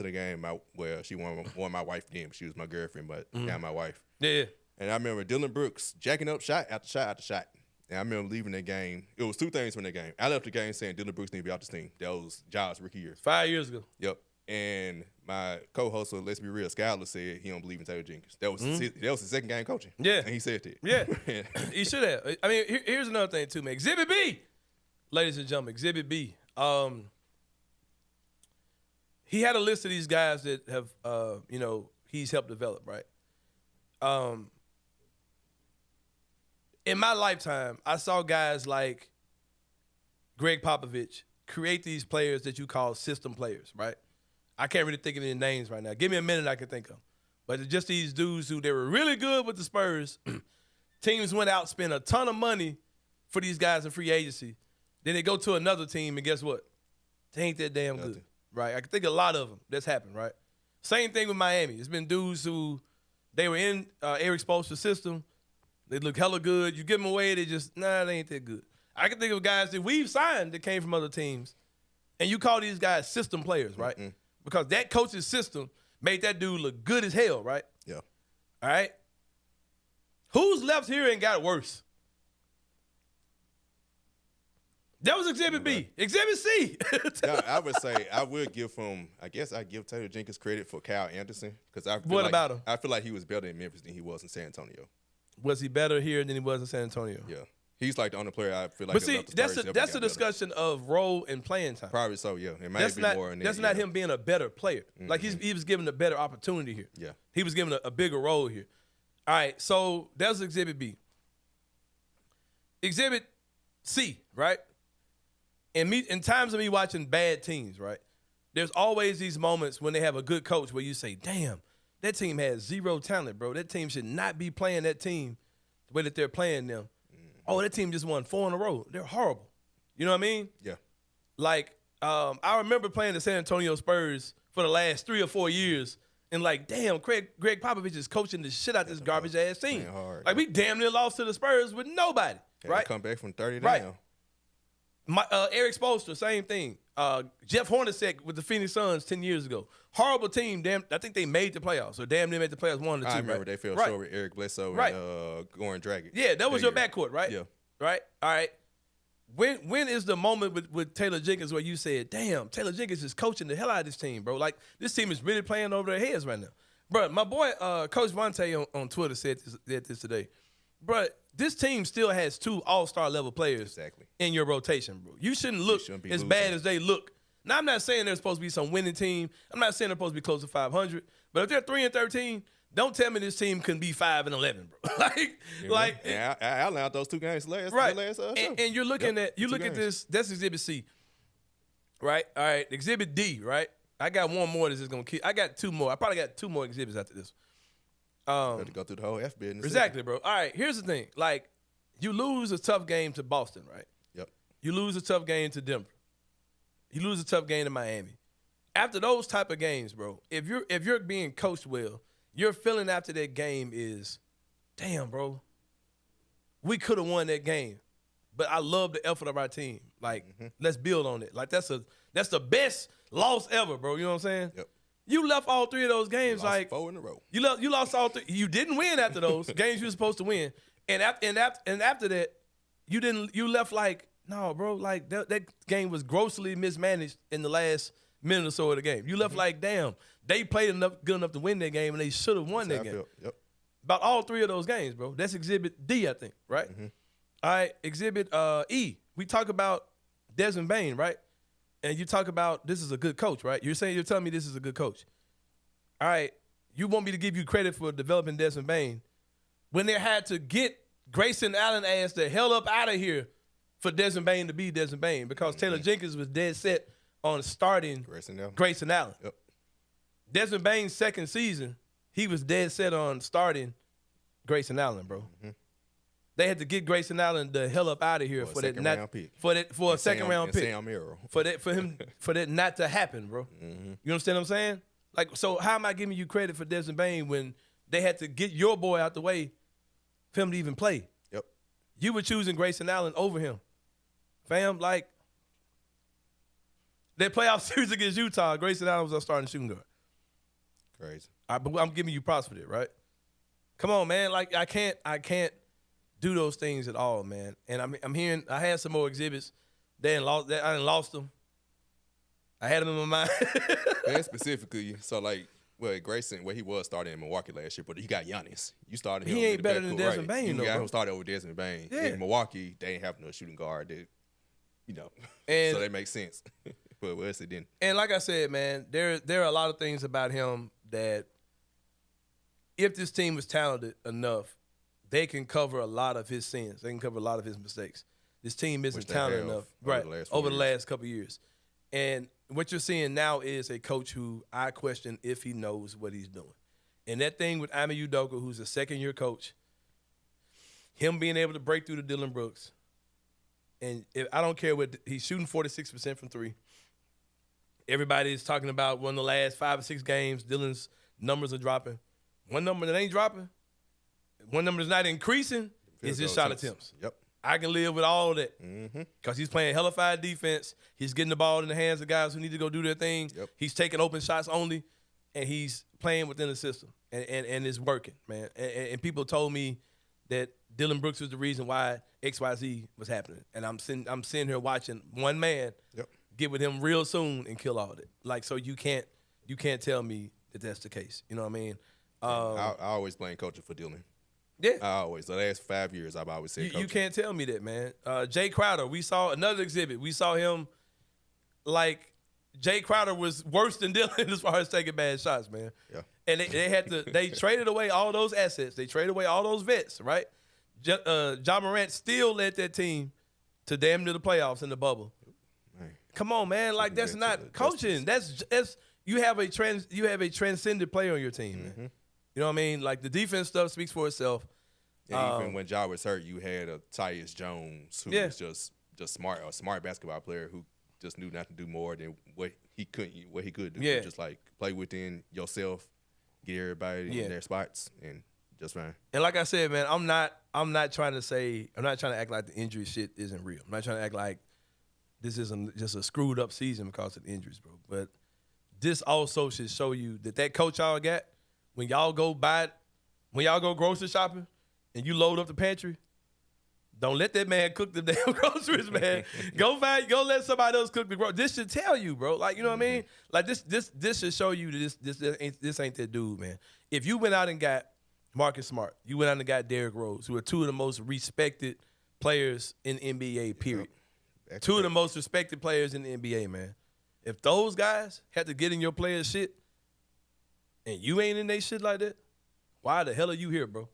the game where she won my wife then. She was my girlfriend, but now my wife. Yeah. And I remember Dillon Brooks jacking up shot after shot after shot. And I remember leaving that game. It was two things from that game. I left the game saying Dillon Brooks need to be out this team. That was Josh's rookie year. 5 years ago. Yep. And my co-host, so let's be real, Skyler said he don't believe in Taylor Jenkins. That was his second game coaching. Yeah. And he said that. Yeah. He should have. I mean, here's another thing too, man. Exhibit B, ladies and gentlemen. Exhibit B. He had a list of these guys that have, he's helped develop, right? In my lifetime, I saw guys like Greg Popovich create these players that you call system players, right? I can't really think of any names right now. Give me a minute I can think of. But it's just these dudes who they were really good with the Spurs, Teams went out, spent a ton of money for these guys in free agency. Then they go to another team, and guess what? They ain't that damn good, right? I can think a lot of them that's happened, right? Same thing with Miami. It's been dudes who they were in Eric Spoelstra's system. They look hella good. You give them away, they just, they ain't that good. I can think of guys that we've signed that came from other teams, and you call these guys system players, right? Mm-hmm. Because that coach's system made that dude look good as hell, right? Yeah. All right? Who's left here and got worse? That was Exhibit B. Exhibit C. Yeah, I would say I would give him. I guess I give Taylor Jenkins credit for Kyle Anderson because I. What about him? I feel like he was better in Memphis than he was in San Antonio. Was he better here than he was in San Antonio? Yeah, he's like the only player I feel like. But see, that's a discussion of role and playing time. Probably so. Yeah, it might that's be not, more. That's not him being a better player. Mm-hmm. Like he was given a better opportunity here. Yeah, he was given a bigger role here. All right, so that's Exhibit B. Exhibit C, right? And in times of me watching bad teams, right, there's always these moments when they have a good coach where you say, damn, that team has zero talent, bro. That team should not be playing that team the way that they're playing them. Oh, that team just won 4 in a row. They're horrible. You know what I mean? Yeah. Like, I remember playing the San Antonio Spurs for the last 3 or 4 years, and like, damn, Greg Popovich is coaching the shit out this garbage-ass team. Hard, like, we damn near lost to the Spurs with nobody, right? Come back from 30 right. down. Eric Spoelstra, same thing. Jeff Hornacek with the Phoenix Suns 10 years ago. Horrible team. Damn, I think they made the playoffs, or damn near made the playoffs 1 or 2. I remember right? they fell right. short with Eric Bledsoe right. and Goran Dragic. Yeah, that was your backcourt, right? Yeah. Right? All right. When is the moment with Taylor Jenkins where you said, damn, Taylor Jenkins is coaching the hell out of this team, bro? Like, this team is really playing over their heads right now. Bro, my boy, Coach Vontae on Twitter said this today. Bro, this team still has 2 all-star level players in your rotation, bro. You shouldn't look as bad as they look. Now, I'm not saying they're supposed to be some winning team. I'm not saying they're supposed to be close to 500. But if they're 3-13, don't tell me this team can be 5-11, bro. I outlined those 2 games last. Right. Show. And you're looking at this. That's Exhibit C, right? All right. Exhibit D, right? I got one more that's just gonna keep. I got 2 more. I probably got 2 more exhibits after this. Have to go through the whole F business. Exactly, bro. All right, here's the thing. Like, you lose a tough game to Boston, right? Yep. You lose a tough game to Denver. You lose a tough game to Miami. After those type of games, bro, if you're being coached well, your feeling after that game is, damn, bro, we could have won that game. But I love the effort of our team. Like, let's build on it. Like, that's the best loss ever, bro. You know what I'm saying? Yep. You left all 3 of those games like 4 in a row. You lost all 3. You didn't win after those games you were supposed to win, and after that, you left like, no, bro. Like that game was grossly mismanaged in the last minute or so of the game. You left like, damn, they played good enough to win that game, and they should have won that game. Yep. About all 3 of those games, bro. That's Exhibit D, I think, right? Mm-hmm. All right, Exhibit E. We talk about Desmond Bane, right? And you talk about this is a good coach, right? You're telling me this is a good coach. All right, you want me to give you credit for developing Desmond Bane when they had to get Grayson Allen ass the hell up out of here for Desmond Bane to be Desmond Bane because Taylor Jenkins was dead set on starting Grayson Allen. Yep. Desmond Bane's second season, he was dead set on starting Grayson Allen, bro. Mm-hmm. They had to get Grayson Allen the hell up out of here for a second round pick. For that not to happen, bro. Mm-hmm. You understand what I'm saying? Like, so how am I giving you credit for Desmond Bane when they had to get your boy out the way for him to even play? Yep. You were choosing Grayson Allen over him. Fam, like, that playoff series against Utah, Grayson Allen was our starting shooting guard. Crazy. But I'm giving you props for that, right? Come on, man. Like, I can't do those things at all, man. And I'm hearing I had some more exhibits. I didn't lost them. I had them in my mind. And specifically, so like, well, Grayson, he was starting in Milwaukee last year, but he got Giannis. You started him. He ain't better than Desmond Bane, though, You got bro. him started over Desmond Bane. Yeah. In Milwaukee, they ain't have no shooting guard. And so that makes sense. But Wes, it didn't. And like I said, man, there are a lot of things about him that if this team was talented enough, they can cover a lot of his sins. They can cover a lot of his mistakes. This team isn't talented enough, right? Over the last couple of years. And what you're seeing now is a coach who I question if he knows what he's doing. And that thing with Ime Udoka, who's a second-year coach, him being able to break through to Dillon Brooks. And I don't care what – he's shooting 46% from three. Everybody is talking about one of the last 5 or 6 games, Dillon's numbers are dropping. One number that ain't dropping, one number that's not increasing is his shot attempts. Yep. I can live with all of that because he's playing hellified defense. He's getting the ball in the hands of guys who need to go do their thing. Yep. He's taking open shots only, and he's playing within the system, and it's working, man. And people told me that Dillon Brooks was the reason why XYZ was happening, and I'm sitting here watching one man get with him real soon and kill all of it. Like, so you can't tell me that that's the case. You know what I mean? I always blame coaching for Dillon. Yeah. I always. The last 5 years, I've always said coaching. You can't tell me that, man. Jay Crowder, we saw another exhibit. We saw him like Jay Crowder was worse than Dillon as far as taking bad shots, man. Yeah. And they traded away all those assets. They traded away all those vets, right? John Morant still led that team to damn near the playoffs in the bubble. Man. Come on, man. Like, that's not coaching. That's you have a transcendent player on your team, man. You know what I mean? Like, the defense stuff speaks for itself. And even when Ja was hurt, you had a Tyus Jones who was just smart, a smart basketball player who just knew not to do more than what he could do. Yeah. Just like play within yourself, get everybody in their spots, and just fine. And like I said, man, I'm not trying to act like the injury shit isn't real. I'm not trying to act like this isn't just a screwed up season because of the injuries, bro. But this also should show you that coach y'all got, when y'all go grocery shopping and you load up the pantry, don't let that man cook the damn groceries, man. Go let somebody else cook the groceries. This should tell you, bro. Like, you know what I mean? Like, this should show you that this ain't that dude, man. If you went out and got Marcus Smart, you went out and got Derrick Rose, who are two of the most respected players in the NBA, period. Two of the most respected players in the NBA, man. If those guys had to get in your player's shit and you ain't in their shit like that, why the hell are you here, bro?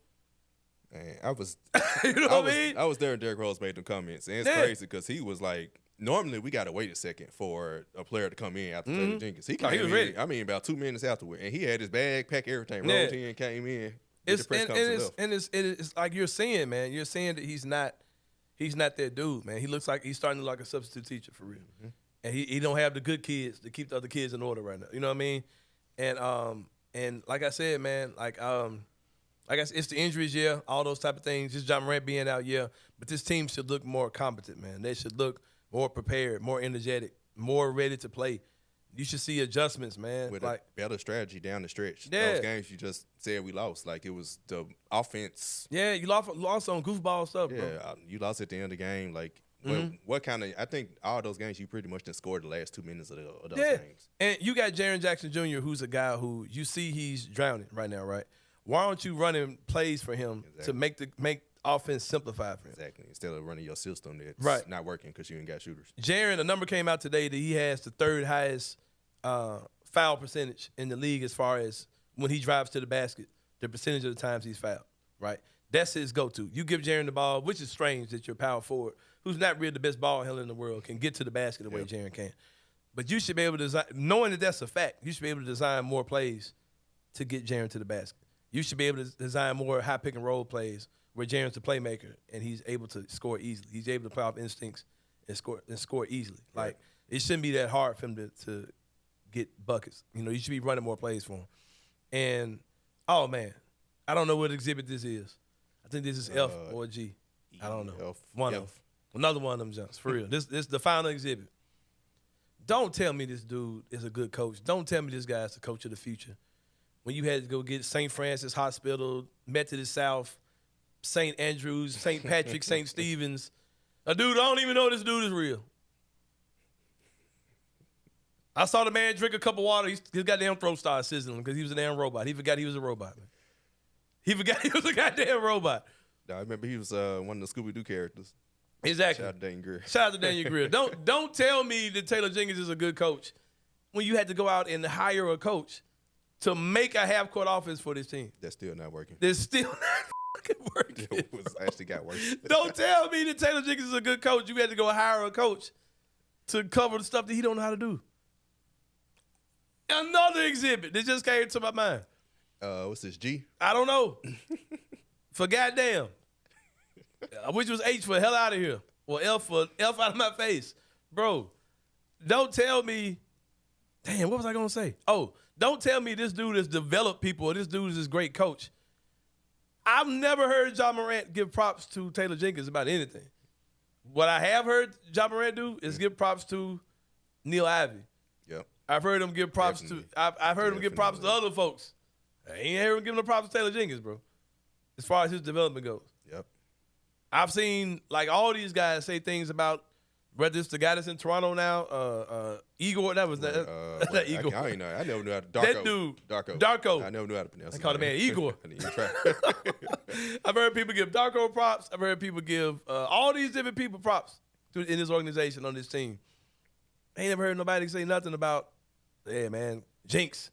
Man, I was, you know what I mean? I was there and Derrick Rose made them comments. And it's crazy because he was like, normally we got to wait a second for a player to come in after Taylor Jenkins. He was ready. I mean, about 2 minutes afterward. And he had his bag, packed everything, rolled in, came in. It's like you're saying, man. You're saying that he's not that dude, man. He looks like he's starting to look like a substitute teacher for real. And he don't have the good kids to keep the other kids in order right now. You know what I mean? And like I said, man, I guess it's the injuries, all those type of things. Just John Morant being out, but this team should look more competent, man. They should look more prepared, more energetic, more ready to play. You should see adjustments, man. With a better strategy down the stretch. Yeah. Those games you just said we lost. Like, it was the offense. Yeah, you lost on goofball stuff, bro. Yeah, you lost at the end of the game. Like, what kind of – I think all those games you pretty much done scored the last 2 minutes of those games. And you got Jaren Jackson Jr., who's a guy who you see he's drowning right now, right? Why aren't you running plays for him to make offense simplify for him? Exactly. Instead of running your system that's not working because you ain't got shooters. Jaren, a number came out today that he has the third highest foul percentage in the league as far as when he drives to the basket, the percentage of the times he's fouled, right? That's his go-to. You give Jaren the ball, which is strange that your power forward, who's not really the best ball handler in the world, can get to the basket the way Jaren can. But you should be able to design, knowing that that's a fact, you should be able to design more plays to get Jaren to the basket. You should be able to design more high pick and roll plays where Jaren's the playmaker and he's able to score easily. He's able to play off instincts and score easily. Like, it shouldn't be that hard for him to get buckets. You know, you should be running more plays for him. And, oh, man, I don't know what exhibit this is. I think this is F or G. I don't know. F. One of them. Another one of them jumps, for real. This is the final exhibit. Don't tell me this dude is a good coach. Don't tell me this guy is the coach of the future. When you had to go get St. Francis Hospital, Methodist South, St. Andrews, St. Patrick, St. Stephen's. A dude, I don't even know this dude is real. I saw the man drink a cup of water. His goddamn throat started sizzling because he was a damn robot. He forgot he was a robot, man. He forgot he was a goddamn robot. I remember he was one of the Scooby-Doo characters. Exactly. Shout out to Daniel Greer. Shout out to Daniel Greer. Don't tell me that Taylor Jenkins is a good coach when you had to go out and hire a coach to make a half-court offense for this team. That's still not working. That's still not fucking working. It was actually got worse. Don't tell me that Taylor Jenkins is a good coach. You had to go hire a coach to cover the stuff that he don't know how to do. Another exhibit that just came to my mind. What's this, G? I don't know. For goddamn. Which was H for hell out of here. Or F for F out of my face. Bro, don't tell me. Damn, what was I going to say? Oh, don't tell me this dude has developed people or this dude is this great coach. I've never heard Ja Morant give props to Taylor Jenkins about anything. What I have heard Ja Morant do is give props to Neil Ivey. Yep. I've heard him give props to. I've heard him give props to other folks. I ain't heard him give no props to Taylor Jenkins, bro. As far as his development goes. Yep. I've seen like all these guys say things about whether it's the guy that's in Toronto now, Igor. That was that Igor. I don't know. I never knew how to. That dude, Darko. I never knew how to pronounce. I call the man Igor. I didn't even try. I've heard people give Darko props. I've heard people give all these different people props in this organization on this team. I ain't never heard nobody say nothing about, yeah, man, jinx.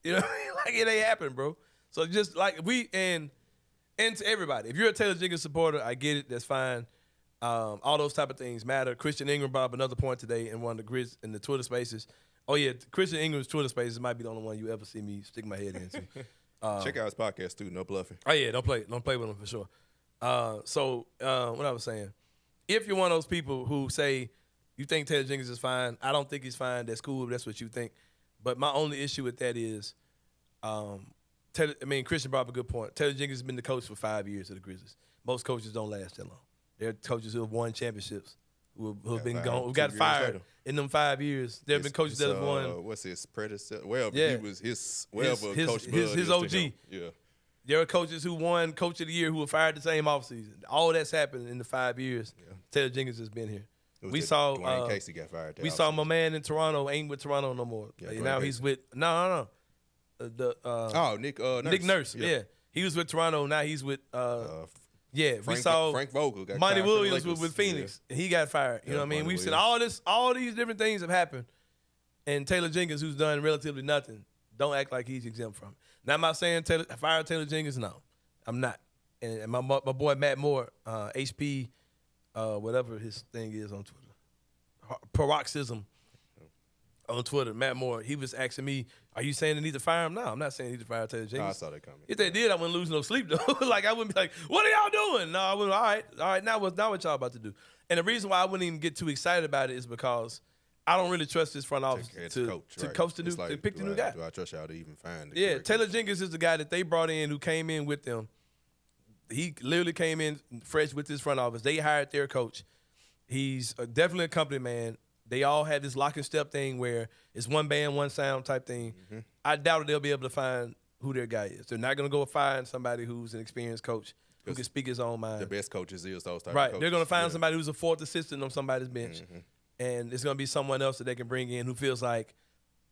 You know, like it ain't happened, bro. So just like and to everybody, if you're a Taylor Jenkins supporter, I get it. That's fine. All those type of things matter. Christian Ingram brought up another point today in one of the Grizz in the Twitter Spaces. Oh yeah, Christian Ingram's Twitter Spaces might be the only one you ever see me stick my head into. Check out his podcast too. No bluffing. Oh yeah, don't play with him for sure. So what I was saying, if you're one of those people who say you think Taylor Jenkins is fine, I don't think he's fine. That's cool. If that's what you think. But my only issue with that is, Christian brought up a good point. Taylor Jenkins has been the coach for 5 years of the Grizzlies. Most coaches don't last that long. There are coaches who have won championships, who have been gone, who got fired in them 5 years. There have been coaches that have won. What's his predecessor? Well, yeah. he was his coach. His OG. Yeah. There are coaches who won Coach of the Year who were fired the same offseason. All that's happened in the 5 years. Yeah. Taylor Jenkins has been here. We saw Dwayne Casey got fired. We saw my man in Toronto ain't with Toronto no more. Yeah, now he's with Nick Nurse. Nick Nurse. Yeah, he was with Toronto. Now he's with we saw Frank Vogel got Monty fired Williams with Phoenix. Yeah. And he got fired. You know what I mean? We've seen all these different things have happened, and Taylor Jenkins, who's done relatively nothing, don't act like he's exempt from it. Now, am I saying fire Taylor Jenkins? No, I'm not. And my boy Matt Moore, HP. Whatever his thing is on Twitter, paroxysm on Twitter, Matt Moore, he was asking me, are you saying they need to fire him? No, I'm not saying they need to fire Taylor Jenkins. I saw that coming. If they did, I wouldn't lose no sleep, though. Like, I wouldn't be like, what are y'all doing? No, I wouldn't, all right, now what y'all about to do? And the reason why I wouldn't even get too excited about it is because I don't really trust this front office to coach the new, to pick the new guy. Do I trust y'all to even find the Yeah, Taylor Jenkins is the guy that they brought in who came in with them. He literally came in fresh with his front office. They hired their coach. He's definitely a company man. They all had this lock and step thing where it's one band, one sound type thing. Mm-hmm. I doubt they'll be able to find who their guy is. They're not going to go find somebody who's an experienced coach who can speak his own mind. The best coaches is those type of right. coaches. They're going to find somebody who's a fourth assistant on somebody's bench. Mm-hmm. And it's going to be someone else that they can bring in who feels like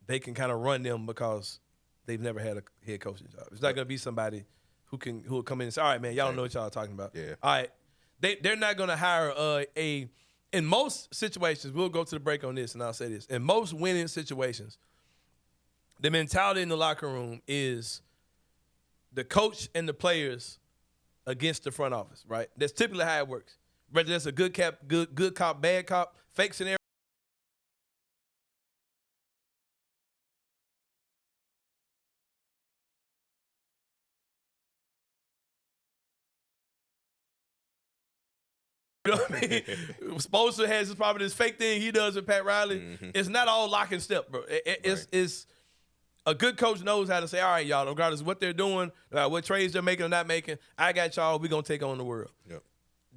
they can kind of run them because they've never had a head coaching job. It's not going to be somebody who will come in and say, all right, man, y'all don't know what y'all are talking about. Yeah. All right. They're not going to hire in most situations, we'll go to the break on this, and I'll say this. In most winning situations, the mentality in the locker room is the coach and the players against the front office, right? That's typically how it works. Whether that's a good cop, bad cop, fake scenario. You know what I mean? Spoelstra has probably this fake thing he does with Pat Riley. Mm-hmm. It's not all lock and step, bro. It's a good coach knows how to say, all right, y'all, regardless of what they're doing, what trades they're making or not making, I got y'all. We're going to take on the world. Yep.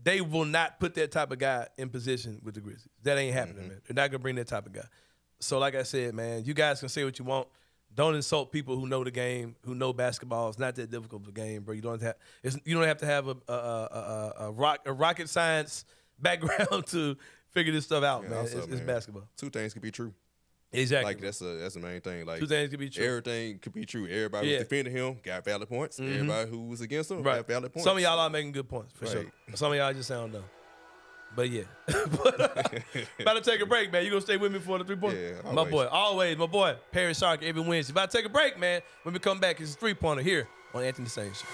They will not put that type of guy in position with the Grizzlies. That ain't happening, man. They're not going to bring that type of guy. So like I said, man, you guys can say what you want. Don't insult people who know the game, who know basketball. It's not that difficult of a game, bro. You don't have to have a rocket science background to figure this stuff out, man. Also, it's basketball. Two things can be true. Exactly. Like that's the main thing. Like two things can be true. Everything could be true. Everybody who's defending him got valid points. Mm-hmm. Everybody who was against him got valid points. Some of y'all are making good points for sure. Some of y'all just sound dumb. But yeah, about to take a break, man. You gonna stay with me for the 3-pointer? Yeah, my boy, Parish Sharkey every Wednesday. About to take a break, man. When we come back, it's a 3-pointer here on Anthony Sain Show.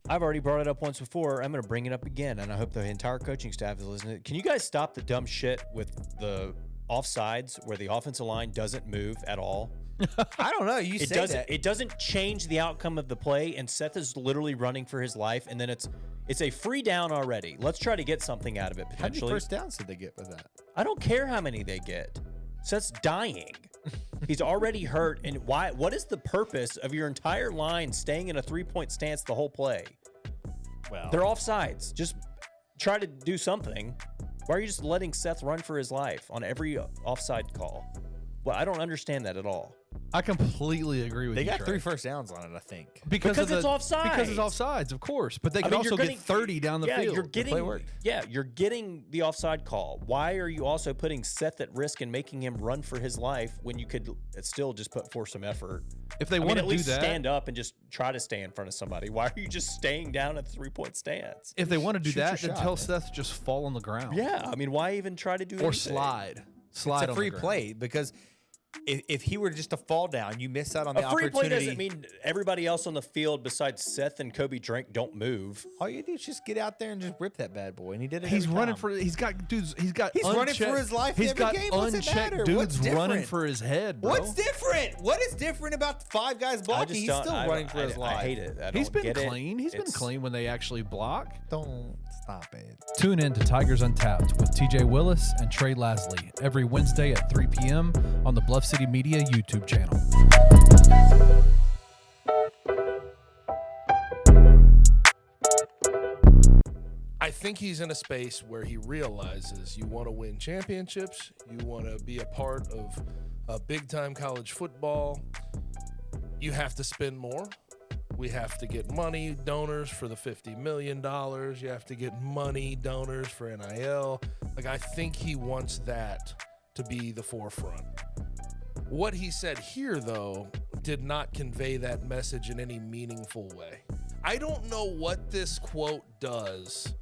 I've already already brought it up once before. I'm going to bring it up again, and I hope the entire coaching staff is listening. Can you guys stop the dumb shit with the offsides where the offensive line doesn't move at all? I don't know. You say that. It doesn't change the outcome of the play, and Seth is literally running for his life, and then it's a free down already. Let's try to get something out of it potentially. How many first downs did they get with that? I don't care how many they get. Seth's dying. He's already hurt. And why? What is the purpose of your entire line staying in a 3-point stance the whole play? Well, They're offsides. Just try to do something. Why are you just letting Seth run for his life on every offside call? Well, I don't understand that at all. I completely agree with you. they got Trey. 3 first downs on it, I think. Because it's offsides. Because it's offsides, of course. But they could also get 30 down the field. You're getting the offside call. Why are you also putting Seth at risk and making him run for his life when you could still just put forth some effort? If they want to at do least that, stand up and just try to stay in front of somebody. Why are you just staying down at the 3-point stance? if they want to do Shoot that, your then shot, tell man. Seth just fall on the ground. Yeah, I mean, why even try to do Or anything? slide It's on a the free ground. play because if he were just to fall down, you miss out on the A free opportunity. play doesn't mean everybody else on the field besides Seth and Kobe Drink don't move. All you do is just get out there and just rip that bad boy, and he did it. He's every running time. for. He's got dudes. He's got. He's running unchecked- for his life He's every got game. What's it unchecked matter? dudes What's different? running for his head, bro. What's different? What is different about the 5 guys blocking? He's still running for his life. I hate it. He's been clean. He's been clean when they actually block. Don't stop it. Tune in to Tigers Untapped with TJ Willis and Trey Lasley every Wednesday at 3 p.m. on the Bluff City Media YouTube channel. I think he's in a space where he realizes you want to win championships, you want to be a part of a big-time college football, you have to spend more. We have to get money donors for the $50 million. You have to get money donors for NIL. Like, I think he wants that to be the forefront. What he said here, though, did not convey that message in any meaningful way. I don't know what this quote does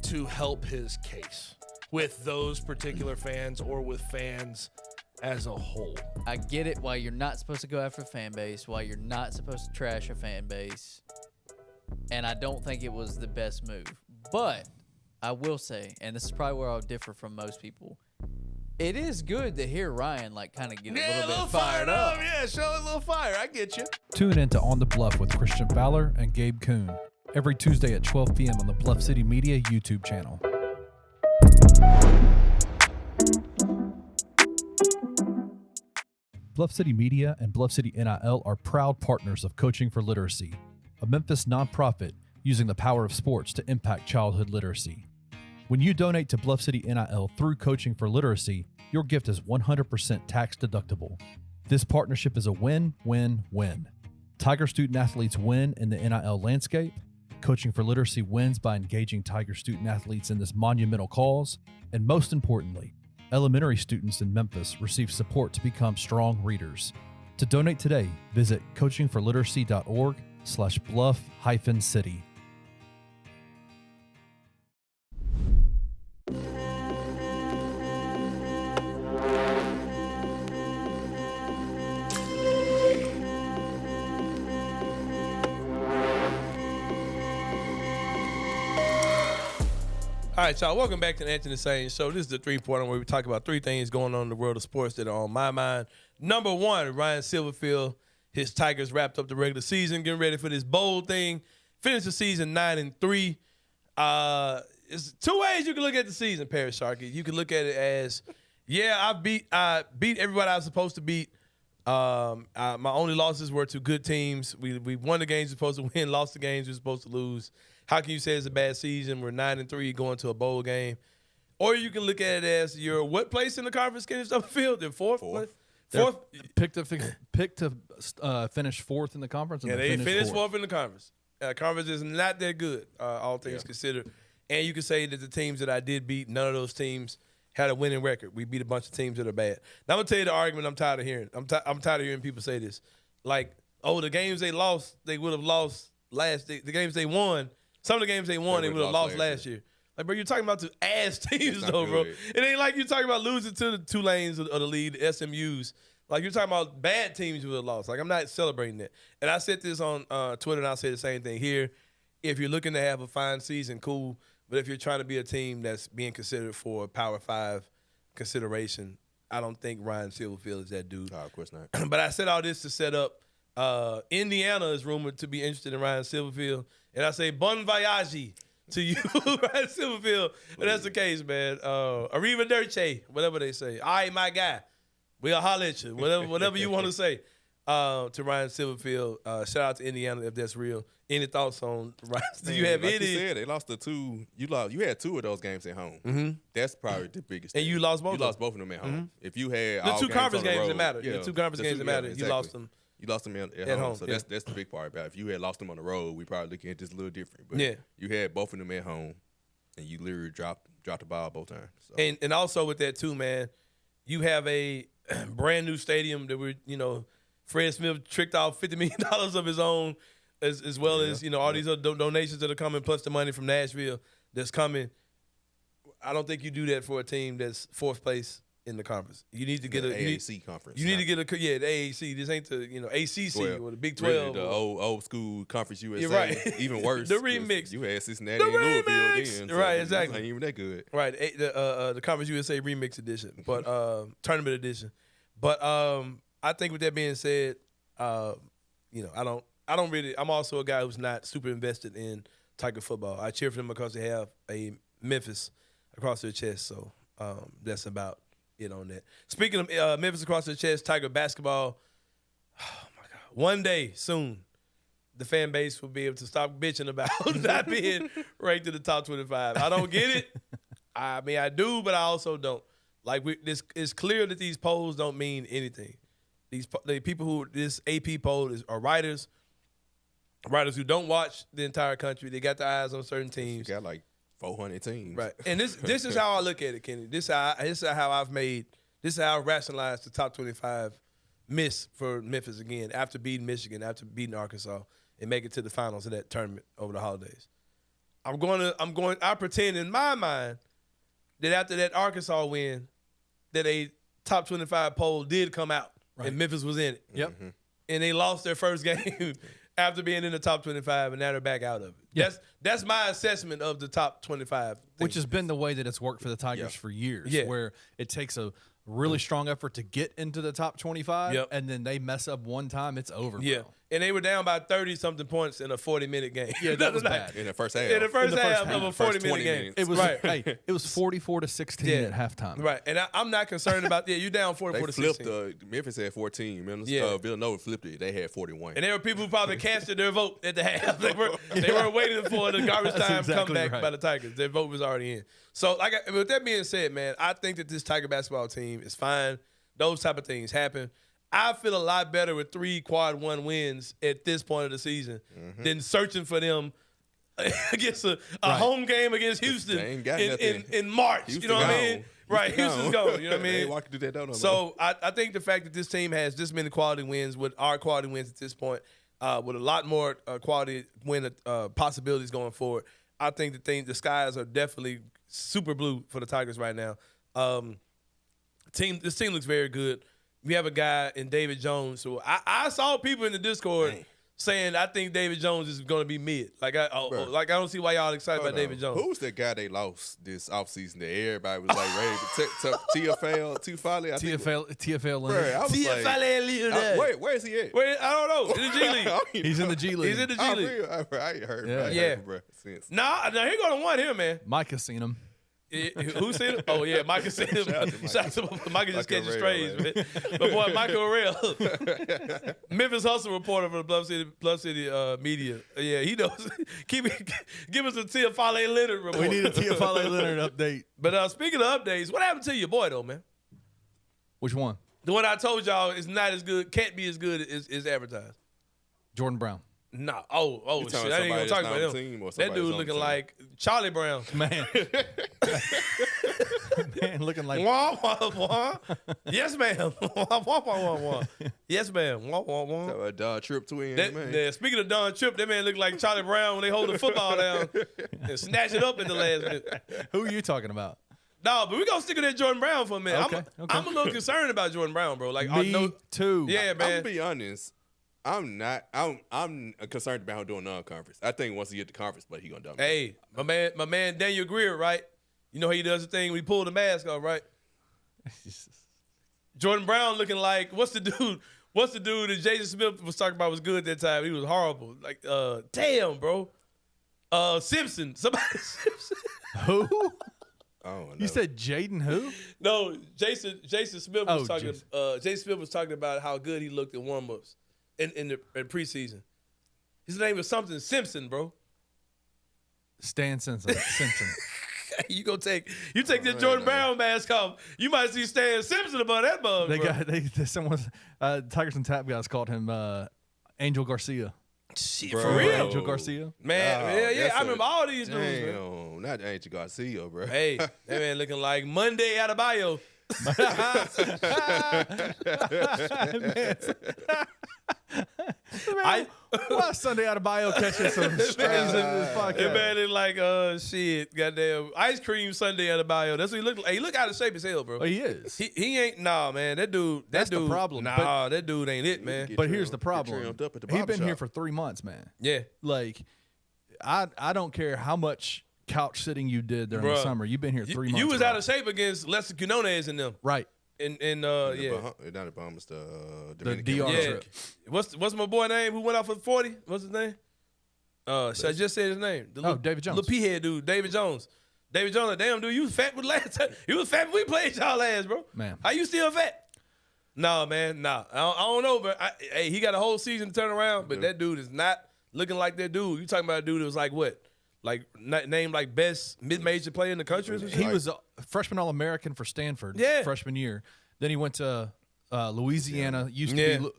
to help his case with those particular fans or with fans as a whole. I get it why you're not supposed to go after a fan base, why you're not supposed to trash a fan base, and I don't think it was the best move. But I will say, and this is probably where I'll differ from most people, it is good to hear Ryan like kind of get a little bit fired up. Yeah, show a little fire. I get you. Tune in to On the Bluff with Christian Fowler and Gabe Kuhn every Tuesday at 12 p.m. on the Bluff City Media YouTube channel. Bluff City Media and Bluff City NIL are proud partners of Coaching for Literacy, a Memphis nonprofit using the power of sports to impact childhood literacy. When you donate to Bluff City NIL through Coaching for Literacy, your gift is 100% tax deductible. This partnership is a win-win-win. Tiger student athletes win in the NIL landscape. Coaching for Literacy wins by engaging Tiger student athletes in this monumental cause. And most importantly, elementary students in Memphis receive support to become strong readers. To donate today, visit coachingforliteracy.org/bluff-city. All right, y'all. Welcome back to the Anthony Sain Show. This is the 3-pointer where we talk about 3 things going on in the world of sports that are on my mind. Number 1, Ryan Silverfield. His Tigers wrapped up the regular season, getting ready for this bowl thing. Finished the season 9-3. It's 2 ways you can look at the season, Parish Sharkey. You can look at it as, yeah, I beat everybody I was supposed to beat. My only losses were to good teams. We won the games we were supposed to win, lost the games we were supposed to lose. How can you say it's a bad season? We're 9-3 going to a bowl game. Or you can look at it as you're what place in the conference finished up the field? They're fourth. Picked to finish fourth in the conference. And Yeah, they finished fourth in the conference. Conference is not that good, all things considered. And you can say that the teams that I did beat, none of those teams had a winning record. We beat a bunch of teams that are bad. Now I'm gonna tell you the argument I'm tired of hearing. I'm tired of hearing people say this, like, oh, the games they lost, they would have lost the games they won. Some of the games they won, they would have lost last year. Like, bro, you're talking about two ass teams, though, bro. It ain't like you're talking about losing to the Tulanes of the league, the SMUs. Like, you're talking about bad teams you would have lost. Like, I'm not celebrating that. And I said this on Twitter, and I'll say the same thing here. if you're looking to have a fine season, cool. But if you're trying to be a team that's being considered for a Power 5 consideration, I don't think Ryan Silverfield is that dude. Oh, of course not. But I said all this to set up. Indiana is rumored to be interested in Ryan Silverfield. And I say, bon voyage to you, Ryan Silverfield. And that's the case, man. Arrivederci, whatever they say. All right, my guy. We'll holler at you. Whatever you want to say to Ryan Silverfield. Shout out to Indiana if that's real. Any thoughts on Ryan? Do you have like any? You said, they lost the two. You had 2 of those games at home. Mm-hmm. That's probably the biggest. And thing. you lost both. You lost both of them at home. Mm-hmm. If you had the all 2 games conference on the games road, that matter. yeah, The 2 conference games that matter. Exactly. You lost them. You lost them at home. So that's the big part about it. If you had lost them on the road, we probably looking at this a little different. But you had both of them at home, and you literally dropped the ball both times. So. And also with that too, man, you have a brand new stadium that Fred Smith tricked off $50 million of his own, as well as all these other donations that are coming, plus the money from Nashville that's coming. I don't think you do that for a team that's 4th place in the conference. You need to get the AAC conference. You need to get the AAC. This ain't the ACC or the Big 12. Really, the old school Conference USA. You're right. Even worse. The remix. You had Cincinnati and Louisville then. So right, exactly. Ain't even that good. Right. The Conference USA remix edition, but tournament edition. But I think with that being said, I don't really. I'm also a guy who's not super invested in Tiger football. I cheer for them because they have a Memphis across their chest. So that's about it on that. Speaking of Memphis across their chest, Tiger basketball. Oh my God! One day soon, the fan base will be able to stop bitching about not being ranked in the top 25. I don't get it. I mean, I do, but I also don't. Like it's clear that these polls don't mean anything. The people who this AP poll are writers who don't watch the entire country. They got their eyes on certain teams. You got like 400 teams. Right. And this is how I look at it, Kenny. This is how I've rationalized the top 25 miss for Memphis again after beating Michigan, after beating Arkansas, and make it to the finals of that tournament over the holidays. I pretend in my mind that after that Arkansas win, that a top 25 poll did come out and Memphis was in it. Yep. Mm-hmm. And they lost their first game after being in the top 25, and now they're back out of it. Yeah. That's my assessment of the top 25. Which has been the way that it's worked for the Tigers for years, where it takes a really strong effort to get into the top 25, and then they mess up one time, it's over. Yeah. Bro. And they were down by 30-something points in a 40-minute game. Yeah, that was bad. In the first half. In the first half of a 40-minute game. Minutes. It was right. It was 44-16 at halftime. Right. And I'm not concerned about you down 44 to 16. Flipped Memphis had 14. Villanova flipped it. They had 41. And there were people who probably casted their vote at the half. They were waiting for the garbage time exactly comeback right. by the Tigers. Their vote was already in. So, with that being said, man, I think that this Tiger basketball team is fine. Those type of things happen. I feel a lot better with 3 quad 1 wins at this point of the season than searching for them against a home game against Houston in March. Houston you know what I mean? Right, Houston's gone. You know what I mean? They ain't walking through that door no So I think the fact that this team has this many quality wins, with our quality wins at this point, with a lot more quality win possibilities going forward, I think the skies are definitely super blue for the Tigers right now. This team looks very good. We have a guy in David Jones. So I saw people in the Discord saying I think David Jones is going to be mid. I don't see why y'all excited about David Jones. Who's that guy they lost this offseason that everybody was like ready to TFL TFL Leonard. Bro, I was like, where is he at? I don't know. In the G League. He's in the G League. He's in the G League. I ain't heard. Bro, since. Nah, he going to one here, man. Mike has seen him. Who seen him? Oh, yeah, Mike has seen him. Shout out to Mike just catching strays, man. But boy, Michael Orrell, Memphis Hustle reporter for the Bluff City media. Yeah, he knows. Give us a Teofale Leonard report. We need a Teofale Leonard update. But speaking of updates, what happened to your boy, though, man? Which one? The one I told y'all is not as good, can't be as good as advertised. Jordan Brown. No. Oh, shit. I ain't even gonna talk about him. That dude looking like Charlie Brown. Man. Man, looking like. Wah, wah, wah. Yes, ma'am. Wah, wah, wah, wah. Yes, ma'am. Wah, wah, wah. Don Tripp twin, man. Yeah, speaking of Don Tripp, that man look like Charlie Brown when they hold the football down and snatch it up in the last minute. Who are you talking about? No, but we're going to stick with that Jordan Brown for a minute. Okay. I'm a little concerned about Jordan Brown, bro. Me too. Yeah, man. I'm going to be honest. I'm not. I'm concerned about him doing non-conference. I think once he get to conference, but he gonna dominate. Hey, my man Daniel Greer, right? You know how he does the thing when he pulled the mask off, right? Jordan Brown looking like what's the dude that Jason Smith was talking about was good that time? He was horrible. Like, damn, bro. Simpson. Somebody Simpson. Who? Oh, no. You said Jaden who? No, Jason Smith was talking. Jason. Jason Smith was talking about how good he looked in warm-ups in preseason. His name was something Simpson, bro. Stan Simpson. You take this Jordan Brown mask off. You might see Stan Simpson above that bug. Tigers and Tap guys called him Angel Garcia. Shit, Bro. for real, Angel Garcia. man. Yeah. I remember all these dudes, man. Damn, not Angel Garcia, bro. Hey, that man looking like Monday Adebayo. Why Sunday out of bio catching some strays in this podcast? That man is like, shit, goddamn ice cream Sunday Adebayo. That's what he look like. He look out of shape as hell, bro. Oh, he is. He ain't, nah, man. That dude. That's the problem. Nah, that dude ain't it, man. But here's the problem. trimmed up at the He's been barbershop. here for 3 months, man. Yeah. Like, I don't care how much couch sitting you did during the Bruh. summer. You've been here 3 months. You was bro. out of shape against Lester Quinones and them. Right. And Not yeah. the Bahamas, the The Dominican DR Yeah. trip. What's my boy name who went out for 40? What's his name? Should I just say his name? David Jones. Little P-head dude, David Jones. David Jones, like, damn dude, you was fat with last time. You was fat when we played y'all last, bro. Man. How you still fat? Nah, man, nah. I don't know, but hey, he got a whole season to turn around, but that dude is not looking like that dude. You talking about a dude that was like what? Like named like best mid-major player in the country or some shit? He was a freshman All-American for Stanford freshman year. Then he went to Louisiana, used to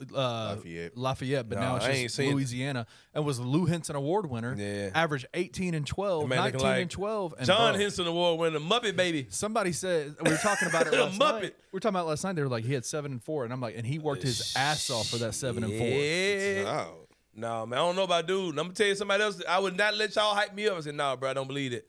be Lafayette, but now it's just Louisiana, and was a Lou Henson Award winner. Yeah. Averaged 18 and 12, Man, 19 like and 12. And John bro, Henson Award winner, Muppet baby. Somebody said, we were talking about it last Muppet. night. We were talking about it last night. They were like, he had 7 and 4. And I'm like, and he worked his ass off for that 7 and 4. Yeah. Wow. No, man, I don't know about dude. I'm gonna tell you somebody else. I would not let y'all hype me up. I said, nah, bro, I don't believe it.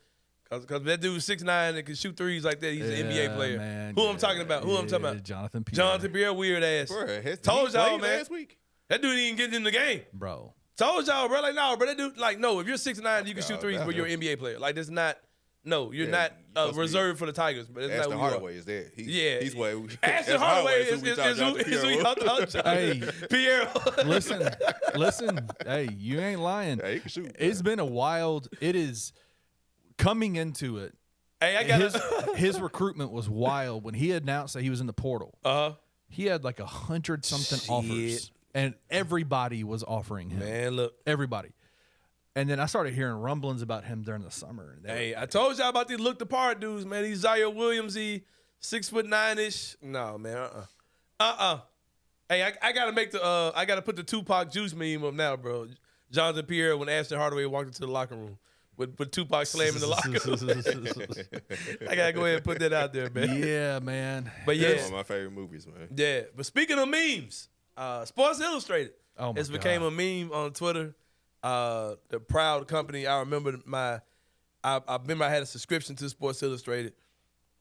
Cause that dude's 6'9" and can shoot threes like that. He's an NBA player. Man, Who I'm talking about? Who I'm talking about? Jonathan Pierre. Jonathan Pierre, weird ass. Bro, Told y'all, man. last week. That dude ain't getting in the game. Bro. Told y'all, bro. Like, no, bro. That dude, like, no. If you're 6'9", you can shoot threes, that but you're an NBA player. Like, that's not. No, you're not reserved for the Tigers. But that's Ashton not who you are. Hardaway is there. He's way. Ashton Hardaway is who y'all thought. Hey, Pierre. Listen. Hey, you ain't lying. Yeah, he can shoot. It's been a wild. It is coming into it. Hey, I got his recruitment was wild when he announced that he was in the portal. He had like 100 something offers, and everybody was offering him. Man, look. Everybody. And then I started hearing rumblings about him during the summer. Hey, I told y'all about these look the part dudes, man. These Zaire Williams-y, 6'9" Nah, man. Hey, I gotta make I gotta put the Tupac Juice meme up now, bro. Jonathan Pierre when Ashton Hardaway walked into the locker room with Tupac slamming the locker room. I gotta go ahead and put that out there, man. Yeah, man. But yeah, One of my favorite movies, man. yeah. But speaking of memes, Sports Illustrated It's became a meme on Twitter. The proud company. I remember I had a subscription to Sports Illustrated.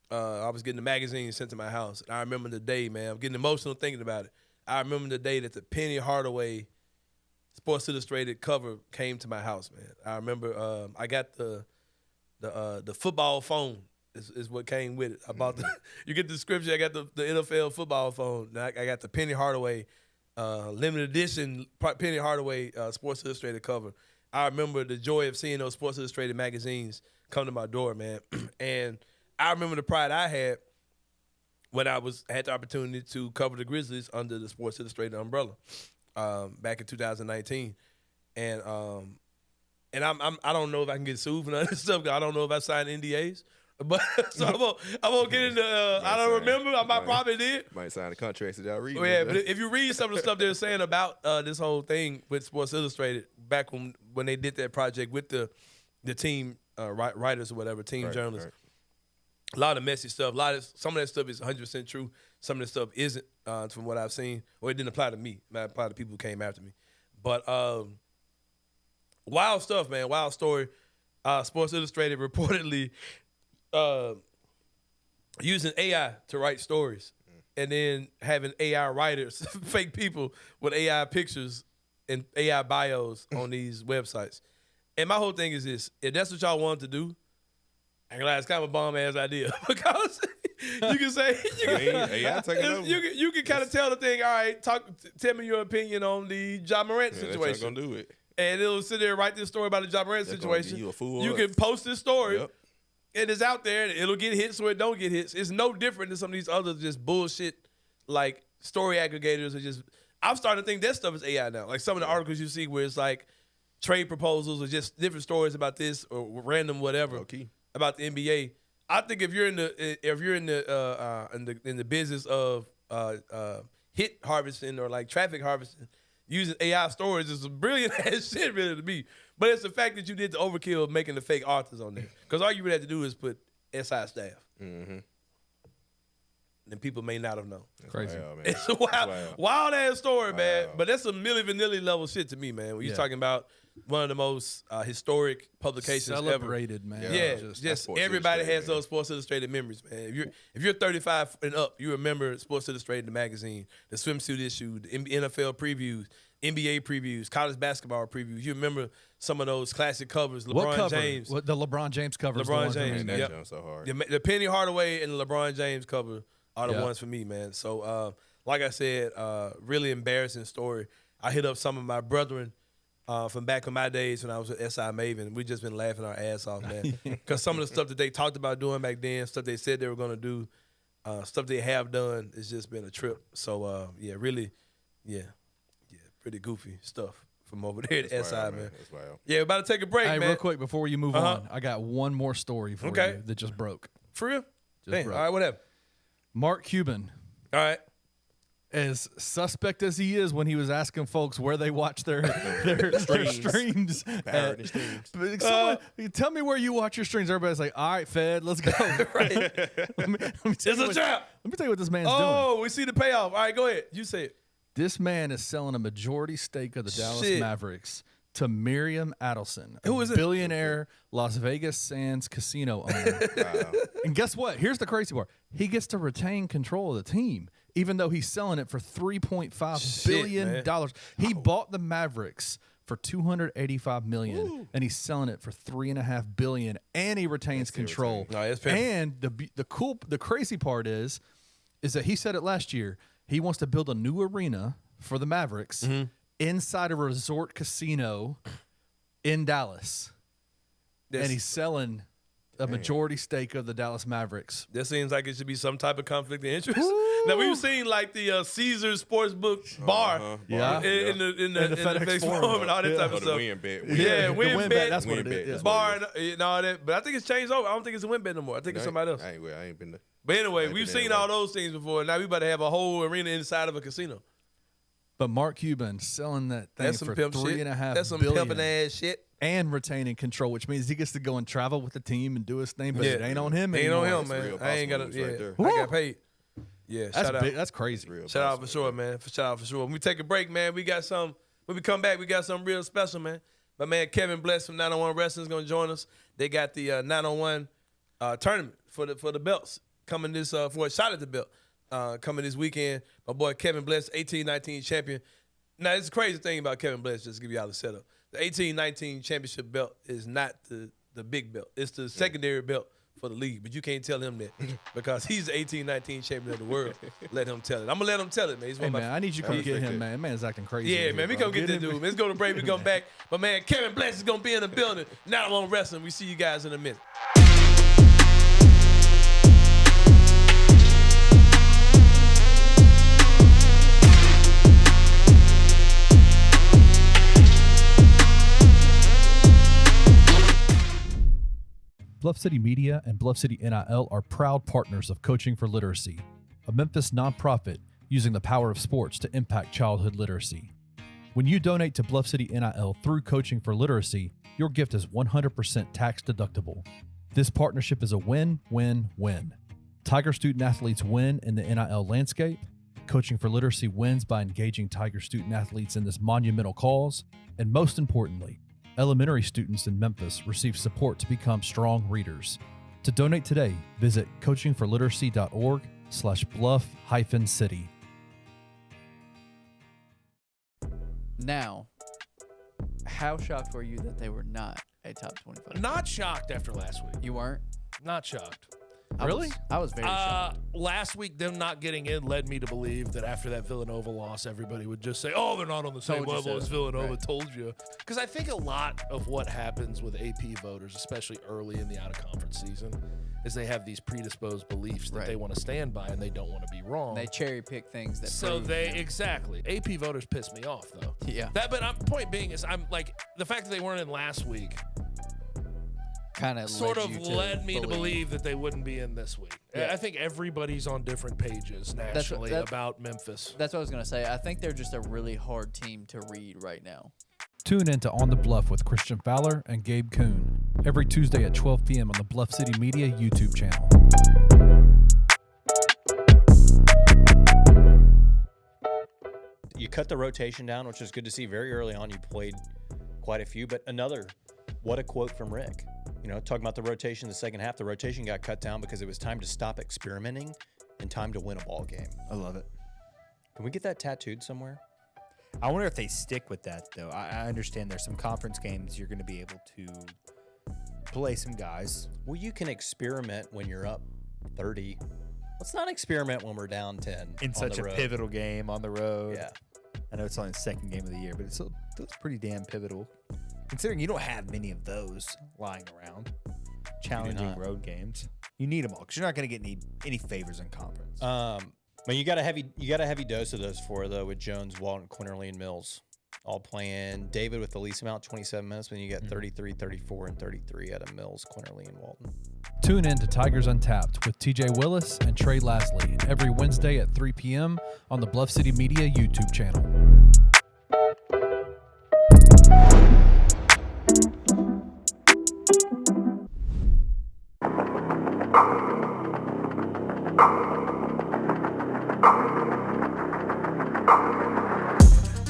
I was getting the magazine sent to my house. And I remember the day, man. I'm getting emotional thinking about it. I remember the day that the Penny Hardaway Sports Illustrated cover came to my house, man. I remember I got the football phone is what came with it. I bought you get the description. I got the NFL football phone. Now I got the Penny Hardaway limited edition Penny Hardaway Sports Illustrated cover. I remember the joy of seeing those Sports Illustrated magazines come to my door, man. And I remember the pride I had when I had the opportunity to cover the Grizzlies under the Sports Illustrated umbrella back in 2019. And I don't know if I can get sued for none of this stuff. I don't know if I signed NDAs. But so I won't get into. I don't remember. I probably did. Might sign a contract that y'all read. Well, yeah, but if you read some of the stuff they're saying about this whole thing with Sports Illustrated back when they did that project with the team writers or whatever, team journalists, a lot of messy stuff. Some of that stuff is 100% true. Some of that stuff isn't, from what I've seen, or it didn't apply to me. It applied to people who came after me. But wild stuff, man. Wild story. Sports Illustrated reportedly. Using AI to write stories and then having AI writers, fake people with AI pictures and AI bios on these websites. And my whole thing is this: if that's what y'all want to do, I'm glad it's kind of a bomb ass idea because you can say you can kind of tell the thing. All right, tell me your opinion on the Ja Morant situation. Gonna do it, and it'll sit there and write this story about the Ja Morant situation. You can post this story. Yep. And it's out there. It'll get hits or it don't get hits. It's no different than some of these other just bullshit like story aggregators. Or just I'm starting to think that stuff is AI now. Like some of the articles you see where it's like trade proposals or just different stories about this or random whatever about the NBA. I think if you're in the business of hit harvesting or like traffic harvesting, using AI stories is a brilliant ass shit really to me. But it's the fact that you did the overkill of making the fake authors on there. Because all you would have to do is put SI staff. Mm-hmm. And people may not have known. Crazy. Wild, man. It's a wild ass story, man. But that's some Milli Vanilli level shit to me, man. When you're talking about one of the most historic publications celebrated, ever. man. Yeah, just everybody has those Sports Illustrated memories, man. If you're 35 and up, you remember Sports Illustrated, the magazine, the swimsuit issue, the NFL previews, NBA previews, college basketball previews. You remember some of those classic covers, LeBron James. What, the LeBron James cover. LeBron James. That jump so hard. The Penny Hardaway and the LeBron James cover are the ones for me, man. So, like I said, really embarrassing story. I hit up some of my brethren from back in my days when I was with SI Maven. We just been laughing our ass off, man. Because some of the stuff that they talked about doing back then, stuff they said they were going to do, stuff they have done, it's just been a trip. So, pretty goofy stuff from over there at SI, man. That's wild. Yeah, we're about to take a break, man. Real quick before you move on, I got one more story for you that just broke. For real? Just broke. All right, what happened? Mark Cuban. All right. As suspect as he is when he was asking folks where they watch their streams. Someone, tell me where you watch your streams. Everybody's like, all right, Fed, let's go. Right. let me It's a trap. Let me tell you what this man's doing. Oh, we see the payoff. All right, go ahead. You say it. This man is selling a majority stake of the Dallas Mavericks to Miriam Adelson, Who is it? Billionaire Las Vegas Sands casino owner. Wow. And guess what? Here's the crazy part. He gets to retain control of the team, even though he's selling it for $3.5 billion. He bought the Mavericks for $285 million, and he's selling it for $3.5 billion, and he retains control. And the crazy part is that he said it last year. He wants to build a new arena for the Mavericks inside a resort casino in Dallas. And he's selling a majority stake of the Dallas Mavericks. That seems like it should be some type of conflict of interest. Now, we've seen like the Caesars Sportsbook bar in the FedEx Forum and all that type of stuff. Win bet. Win bet. That's what it is. Bar and all that. But I think it's changed over. I don't think it's a win bet no more. I think it's somebody else. I ain't been there. But anyway, we've seen all those things before. Now we better have a whole arena inside of a casino. But Mark Cuban selling that thing for $3.5 billion. That's some pimping ass shit. And retaining control, which means he gets to go and travel with the team and do his thing, but it ain't on him anymore. Ain't on him, man. I ain't got to. I got paid. Yeah, shout out. That's crazy. Shout out for sure, man. Shout out for sure. When we take a break, man, we got some. When we come back, we got something real special, man. My man Kevin Bless from 901 Wrestling is going to join us. They got the 901 tournament for the belts coming this for a shot at the belt coming this weekend. My boy Kevin Bless, 18-19 champion. Now, it's a crazy thing about Kevin Bless, just to give y'all the setup. The 18-19 championship belt is not the big belt. It's the secondary belt for the league, but you can't tell him that because he's the 18-19 champion of the world. Let him tell it. I'm going to let him tell it, man. He's man, I need you to come get him, man. Man's acting crazy. Yeah, man, we come get that dude. Let's go to break. We come back. But, man, Kevin Bless is going to be in the building. Now on wrestling. We see you guys in a minute. Bluff City Media and Bluff City NIL are proud partners of Coaching for Literacy, a Memphis nonprofit using the power of sports to impact childhood literacy. When you donate to Bluff City NIL through Coaching for Literacy, your gift is 100% tax deductible. This partnership is a win-win-win. Tiger student athletes win in the NIL landscape. Coaching for Literacy wins by engaging Tiger student athletes in this monumental cause. And most importantly, elementary students in Memphis receive support to become strong readers. To donate today, visit coachingforliteracy.org/bluff-city. Now, How shocked were you that they were not a top 25? Not shocked after last week. You weren't? Not shocked. Really? I was very shocked. Last week, them not getting in led me to believe that after that Villanova loss, everybody would just say, "Oh, they're not on the same Told you level so." as Villanova." Right. Told you. Because I think a lot of what happens with AP voters, especially early in the out-of-conference season, is they have these predisposed beliefs that Right. they want to stand by and they don't want to be wrong. They cherry pick things that So prove, they you know. exactly AP voters piss me off though. Yeah. Point being is I'm like the fact that they weren't in last week kind of sort of led me to believe that they wouldn't be in this week. Yeah. I think everybody's on different pages nationally about Memphis. That's what I was gonna say. I think they're just a really hard team to read right now. Tune in to On the Bluff with Christian Fowler and Gabe Kuhn every Tuesday at 12 p.m. on the Bluff City Media YouTube channel. You cut the rotation down, which was good to see. Very early on, you played quite a few, but what a quote from Rick. You know, talking about the rotation in the second half, the rotation got cut down because it was time to stop experimenting and time to win a ball game. I love it. Can we get that tattooed somewhere? I wonder if they stick with that, though. I understand there's some conference games you're going to be able to play some guys. Well, you can experiment when you're up 30. Let's not experiment when we're down 10 In on such the a road. pivotal game on the road. Yeah. I know it's only the second game of the year, but it's pretty damn pivotal. Considering you don't have many of those lying around. Challenging not. road games. You need them all because you're not going to get any favors in conference. But you got a heavy dose of those four though, with Jones, Walton, Quinterly, and Mills all playing. David with the least amount, 27 minutes, when you get 33, 34, and 33 out of Mills, Quinterly, and Walton. Tune in to Tigers Untapped with TJ Willis and Trey Lasley every Wednesday at 3 p.m. on the Bluff City Media YouTube channel.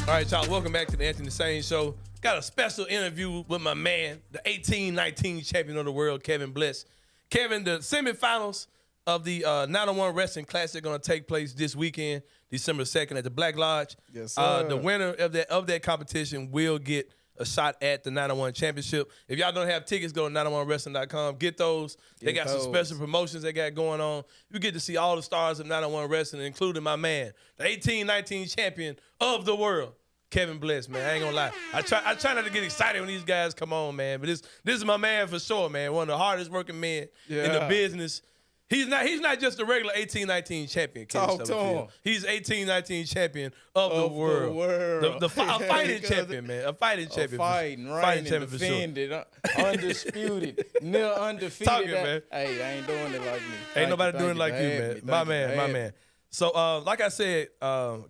All right, y'all, welcome back to the Anthony Sain Show. Got a special interview with my man, the 18-19 champion of the world, Kevin Bliss. Kevin, the semifinals of the 901 Wrestling Classic are going to take place this weekend, December 2nd at the Black Lodge. Yes, sir. The winner of that competition will get a shot at the 901 Championship. If y'all don't have tickets, go to 901wrestling.com. Get those. They got some special promotions they got going on. You get to see all the stars of 901 Wrestling, including my man, the 18-19 champion of the world, Kevin Bliss, man. I ain't gonna lie. I try not to get excited when these guys come on, man. But this is my man for sure, man. One of the hardest working men in the business. He's not just a regular 18-19 champion. Talk to him. He's 18-19 champion of the world. A fighting champion, man. A fighting champion. Fighting, right? Defended, undisputed, near undefeated. Talking, man. Hey, I ain't doing it like me. Ain't nobody doing it like you, man. My man. So, like I said,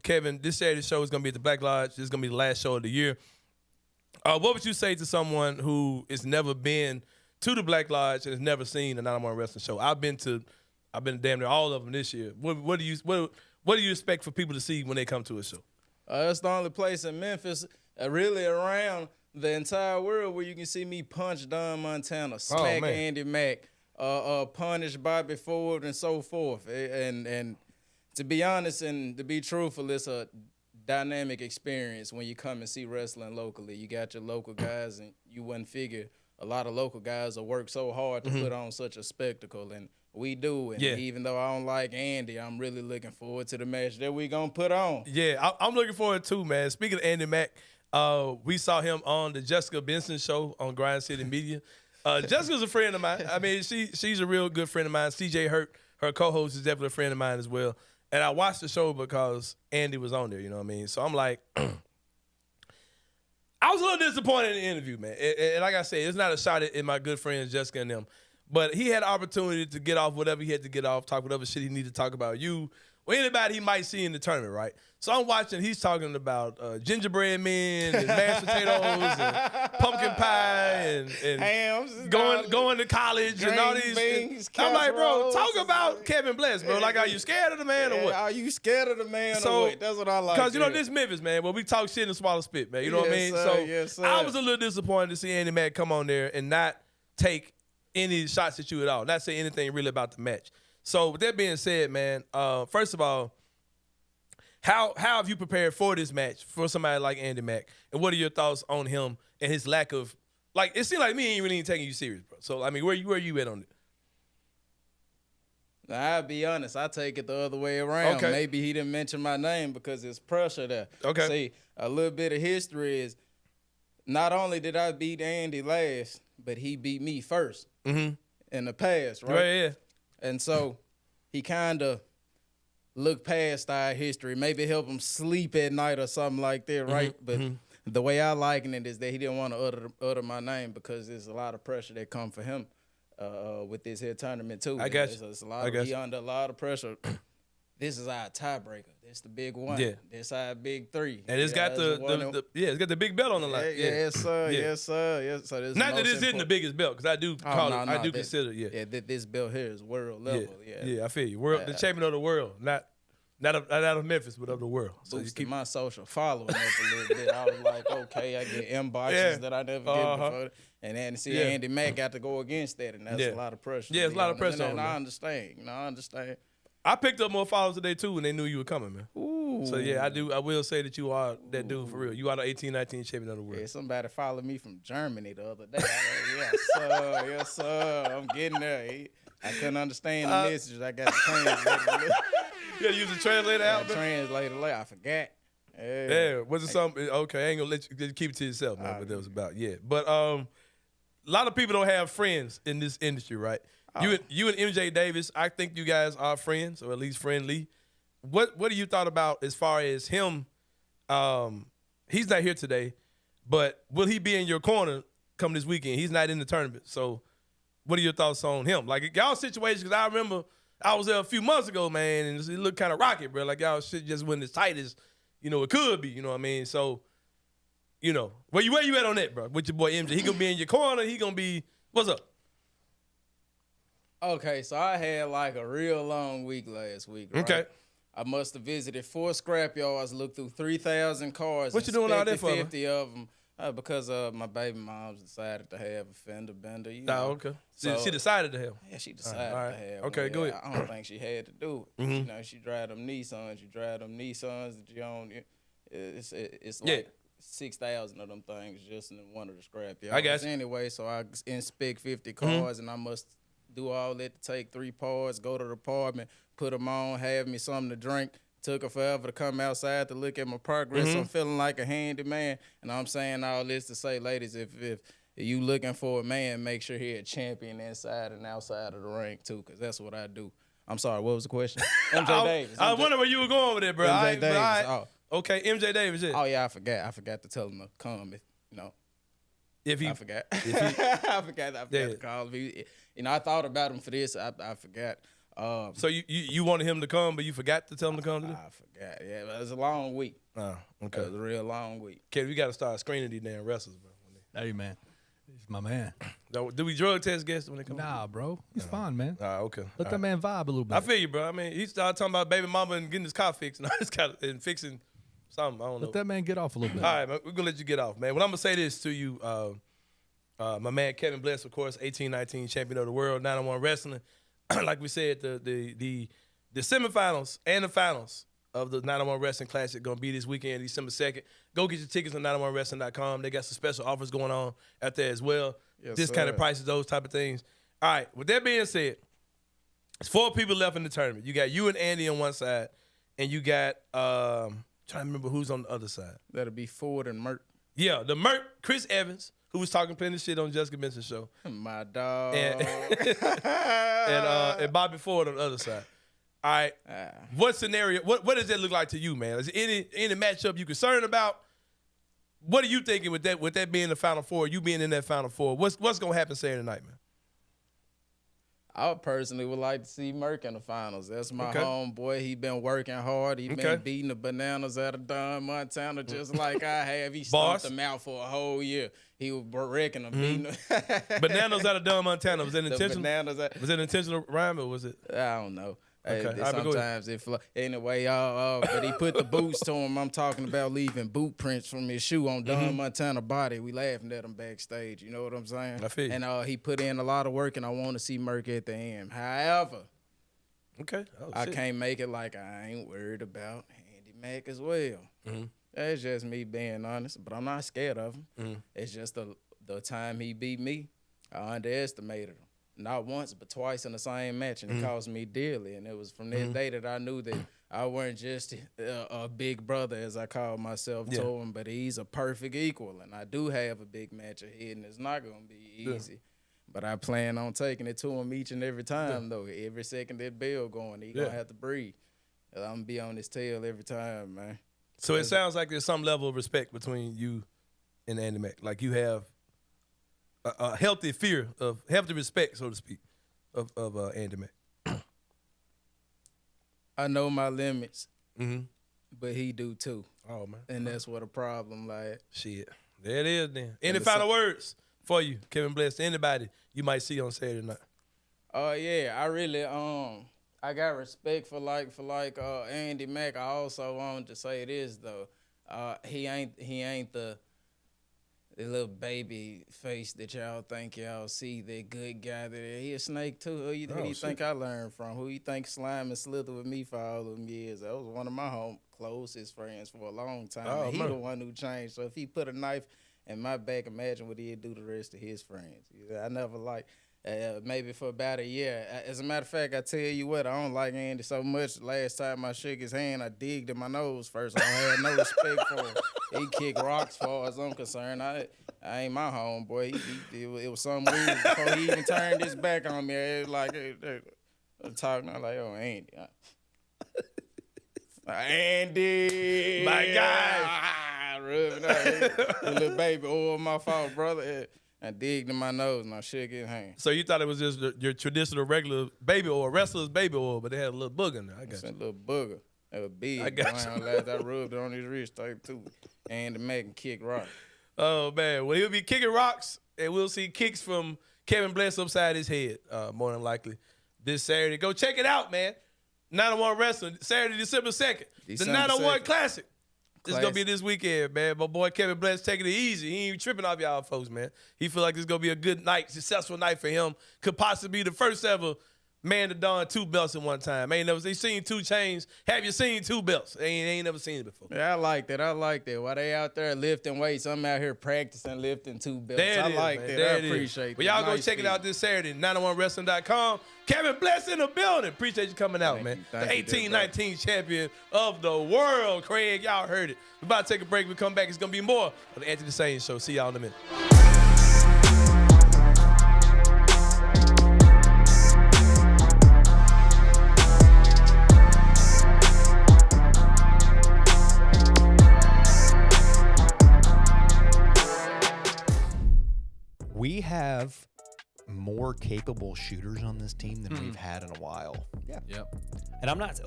Kevin, this Saturday show is going to be at the Black Lodge. This is going to be the last show of the year. What would you say to someone who has never been to the Black Lodge and has never seen a 901 Wrestling show? I've been damn near all of them this year. What do you expect for people to see when they come to a show? That's the only place in Memphis, really around the entire world, where you can see me punch Don Montana, smack Andy Mack, punish Bobby Ford, and so forth. And to be honest and to be truthful, it's a dynamic experience when you come and see wrestling locally. You got your local guys, and you wouldn't figure a lot of local guys will work so hard to put on such a spectacle, and we do. And even though I don't like Andy, I'm really looking forward to the match that we gonna put on. Yeah, I'm looking forward too, man. Speaking of Andy Mack, we saw him on the Jessica Benson show on Grind City Media. Jessica's a friend of mine. I mean, she's a real good friend of mine. CJ Hurt, her co-host, is definitely a friend of mine as well. And I watched the show because Andy was on there, you know what I mean? So I'm like, I was a little disappointed in the interview, man. And like I said, it's not a shot at my good friends Jessica and them. But he had the opportunity to get off whatever he had to get off, talk whatever shit he needed to talk about you or anybody he might see in the tournament, right? So I'm watching, he's talking about gingerbread men and mashed potatoes and pumpkin pie and Hams, going to college and all these beans, I'm like, bro, casseroles. talk about Kevin Bliss, bro. Like, are you scared of the man or what? Are you scared of the man or what? That's what I like. Because, you know, this Memphis, man, where we talk shit and swallow spit, man. You know what I mean? Yes, sir. I was a little disappointed to see Andy Mack come on there and not take any shots at you at all, not say anything really about the match. So with that being said, man, first of all, how have you prepared for this match for somebody like Andy Mack? And what are your thoughts on him and his lack of it seemed like me ain't really taking you serious, bro. So I mean, where you at on it? Now, I'll be honest, I take it the other way around. Okay. Maybe he didn't mention my name because there's pressure there. Okay. See, a little bit of history is not only did I beat Andy last, but he beat me first in the past, right? Right, yeah. And so he kind of looked past our history, maybe help him sleep at night or something like that, right? But the way I liken it is that he didn't want to utter my name because there's a lot of pressure that come for him. With this here tournament too. I got you. It's a lot he under a lot of pressure. This is our tiebreaker. This the big one. Yeah. This our big three. And it's got it's got the big belt on the line. Yes, sir. Yeah. Yes, sir. Yes, sir. This Not that this isn't the biggest belt, because I do consider this belt here is world level. Yeah, I feel you. The champion of the world, not out of Memphis, but of the world. So boosted you keep my social following up a little bit. I was like, okay, I get inboxes that I never get before. And then Andy Mack got to go against that, and that's a lot of pressure. Yeah, it's a lot of pressure on him. him. I understand. I understand. I picked up more followers today too when they knew you were coming, man. Ooh. So yeah, I will say that you are that dude for real. You are the 18-19 champion of the world. Yeah, somebody followed me from Germany the other day. Yes, sir. I'm getting there. I couldn't understand the messages. I got to translate. You gotta use the translator out, man. Translator later. I forgot. Yeah, was it something? Okay, I ain't gonna let you keep it to yourself, man. What that was about, yeah. But a lot of people don't have friends in this industry, right? You and MJ Davis, I think you guys are friends, or at least friendly. What do you thought about as far as him? He's not here today, but will he be in your corner come this weekend? He's not in the tournament, so what are your thoughts on him? Like y'all situation, because I remember I was there a few months ago, man, and it looked kind of rocky, bro. Like y'all shit just wasn't as tight as it could be. You know what I mean? So, where you at on that, bro? With your boy MJ, he gonna be in your corner. He gonna be what's up? Okay, so I had like a real long week last week. Right? Okay. I must have visited 4 scrapyards, looked through 3,000 cars. What you doing all that for? 50 of them. Because my baby mom's decided to have a fender bender. Okay. So she decided to have. Yeah, she decided to have. Okay, go ahead. I don't think she had to do it. She drive them Nissans. You drive them Nissans that you own. It's like 6,000 of them things just in one of the scrapyards. I got you. Anyway, so I inspect 50 cars and I must do all that to take 3 parts, go to the apartment, put them on, have me something to drink. Took her forever to come outside to look at my progress. I'm feeling like a handyman. And I'm saying all this to say, ladies, if you looking for a man, make sure he a champion inside and outside of the ring, too, because that's what I do. I'm sorry, what was the question? MJ Davis. I wonder where you were going with it, bro. MJ Davis. Okay, MJ Davis, yeah. Oh, yeah, I forgot. I forgot to tell him to come, I forgot. I forgot to call him. I thought about him for this. I forgot. So you wanted him to come, but you forgot to tell him to come today? I forgot. Yeah, it was a long week. Oh, okay. It was a real long week. Kid, we got to start screening these damn wrestlers, bro. Hey, man. He's my man. Do we drug test guests when they come? Nah, bro. He's fine, man. Okay. Let that man vibe a little bit. I feel you, bro. I mean, he started talking about baby mama and getting his car fixed, and fixing something. I don't know. Let that man get off a little bit. All right, man. We're going to let you get off, man. Well, I'm going to say this to you. My man Kevin Bless, of course, 18-19 champion of the world, 9-on-1 wrestling. Like we said, the semifinals and the finals of the 9-on-1 Wrestling Classic going to be this weekend, December 2nd. Go get your tickets on 9on1wrestling.com. They got some special offers going on out there as well. Yes, discounted prices, those type of things. All right, with that being said, there's 4 people left in the tournament. You got you and Andy on one side, and you got, trying to remember who's on the other side. That'll be Ford and Merck. Yeah, the Merck, Chris Evans, who was talking plenty of shit on Jessica Benson's show. My dog. And Bobby Ford on the other side. All right. What scenario? What does that look like to you, man? Is there any matchup you concerned about? What are you thinking with that being the Final Four? You being in that Final Four? What's gonna happen Saturday night, man? I personally would like to see Merck in the finals. That's my homeboy. He been working hard. He been beating the bananas out of Don Montana just like I have. He stomped him out for a whole year. He was wrecking him, beating him. Bananas out of Don Montana. Was it intentional? Was it intentional rhyme or was it? I don't know. Okay. Sometimes it flow. Anyway, but he put the boots to him. I'm talking about leaving boot prints from his shoe on Don Montana body. We laughing at him backstage. You know what I'm saying? I feel you. And he put in a lot of work, and I want to see Merck at the end. However, I can't make it like I ain't worried about Andy Mack as well. It's just me being honest, but I'm not scared of him. It's just the time he beat me, I underestimated him. Not once, but twice in the same match, and it cost me dearly. And it was from that day that I knew that I wasn't just a big brother, as I call myself, to him, but he's a perfect equal. And I do have a big match ahead, and it's not going to be easy. But I plan on taking it to him each and every time, though. Every second that bell going, he going to have to breathe. I'm going to be on his tail every time, man. So it sounds like there's some level of respect between you and Andy Mack. Like you have a healthy healthy respect, so to speak, of Andy Mack. I know my limits, but he do too. Oh, man. And that's what a problem like. Shit. There it is then. Any final words for you, Kevin Bless, to anybody you might see on Saturday night? Yeah, I really I got respect for Andy Mack. I also wanted to say this though. He ain't the little baby face that y'all think y'all see, that good guy. That he a snake too. Who you think I learned from? Who you think slime and slither with me for all them years? That was one of my closest friends for a long time. And he the one who changed. So if he put a knife in my back, imagine what he'd do to the rest of his friends. I never liked. Maybe for about a year. As a matter of fact, I tell you what, I don't like Andy so much. Last time I shook his hand, I digged in my nose first. I had no respect for him. He kicked rocks, as far as I'm concerned. I ain't my homeboy. It was something weird before he even turned his back on me. It was like, talking, I'm like, oh, Andy. Andy. My guy. Rubbing out. Little baby, my fault, brother. I digged in my nose and I shook his hand. So you thought it was just your traditional regular baby oil, wrestler's baby oil, but they had a little booger in there. I got you. A little booger. It was big. I got you. I rubbed it on his wrist type too. And the Mac and kick rock. Oh, man. Well, he'll be kicking rocks, and we'll see kicks from Kevin Bless upside his head, more than likely, this Saturday. Go check it out, man. 901 Wrestling, Saturday, December 2nd. The 901 Classic. This is going to be this weekend, man. My boy Kevin Bless taking it easy. He ain't tripping off y'all folks, man. He feel like this is going to be a good night, successful night for him. Could possibly be the first ever man to don 2 belts in one time. They seen 2 chains. Have you seen 2 belts? They ain't never seen it before. Yeah, I like that. While they out there lifting weights, I'm out here practicing lifting 2 belts. I like that. I appreciate that. Well, y'all go check it out this Saturday, 901wrestling.com. Kevin Bless in the building. Appreciate you coming out, man. The 18-19 champion of the world, Craig. Y'all heard it. We're about to take a break. We come back. It's going to be more of the Anthony Sain Show. See y'all in a minute. We have more capable shooters on this team than we've had in a while. Yeah. Yep. And I'm not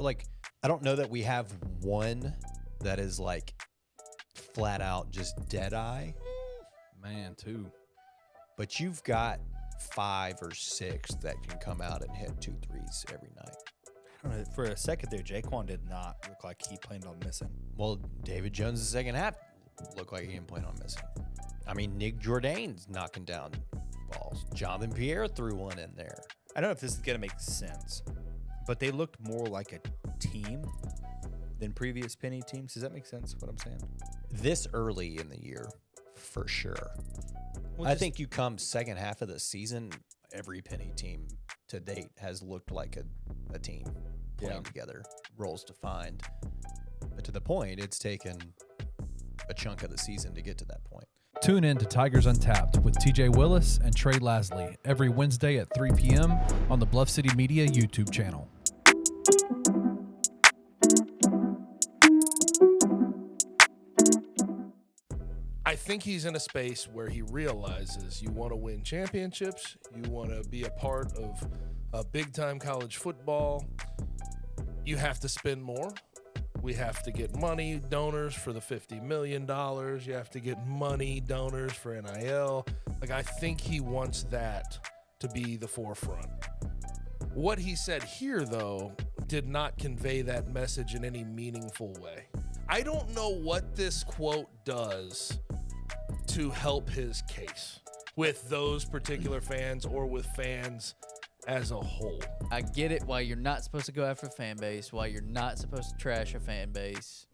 I don't know that we have one that is like flat out just dead eye. Man, 2. But you've got 5 or 6 that can come out and hit 2 threes every night. I don't know. For a second there, Jaquan did not look like he planned on missing. Well, David Jones' the second half looked like he didn't plan on missing. I mean, Nick Jourdain's knocking down balls. Jonathan Pierre threw one in there. I don't know if this is going to make sense, but they looked more like a team than previous Penny teams. Does that make sense, what I'm saying? This early in the year, for sure. I think you come second half of the season, every Penny team to date has looked like a team playing together, roles defined. But to the point, it's taken a chunk of the season to get to that point. Tune in to Tigers Untapped with TJ Willis and Trey Lasley every Wednesday at 3 p.m. on the Bluff City Media YouTube channel. I think he's in a space where he realizes you want to win championships, you want to be a part of a big-time college football, you have to spend more. We have to get money donors for the $50 million. You have to get money donors for NIL. I think he wants that to be the forefront. What he said here, though, did not convey that message in any meaningful way. I don't know what this quote does to help his case with those particular fans or with fans as a whole. I get it why you're not supposed to go after a fan base, why you're not supposed to trash a fan base.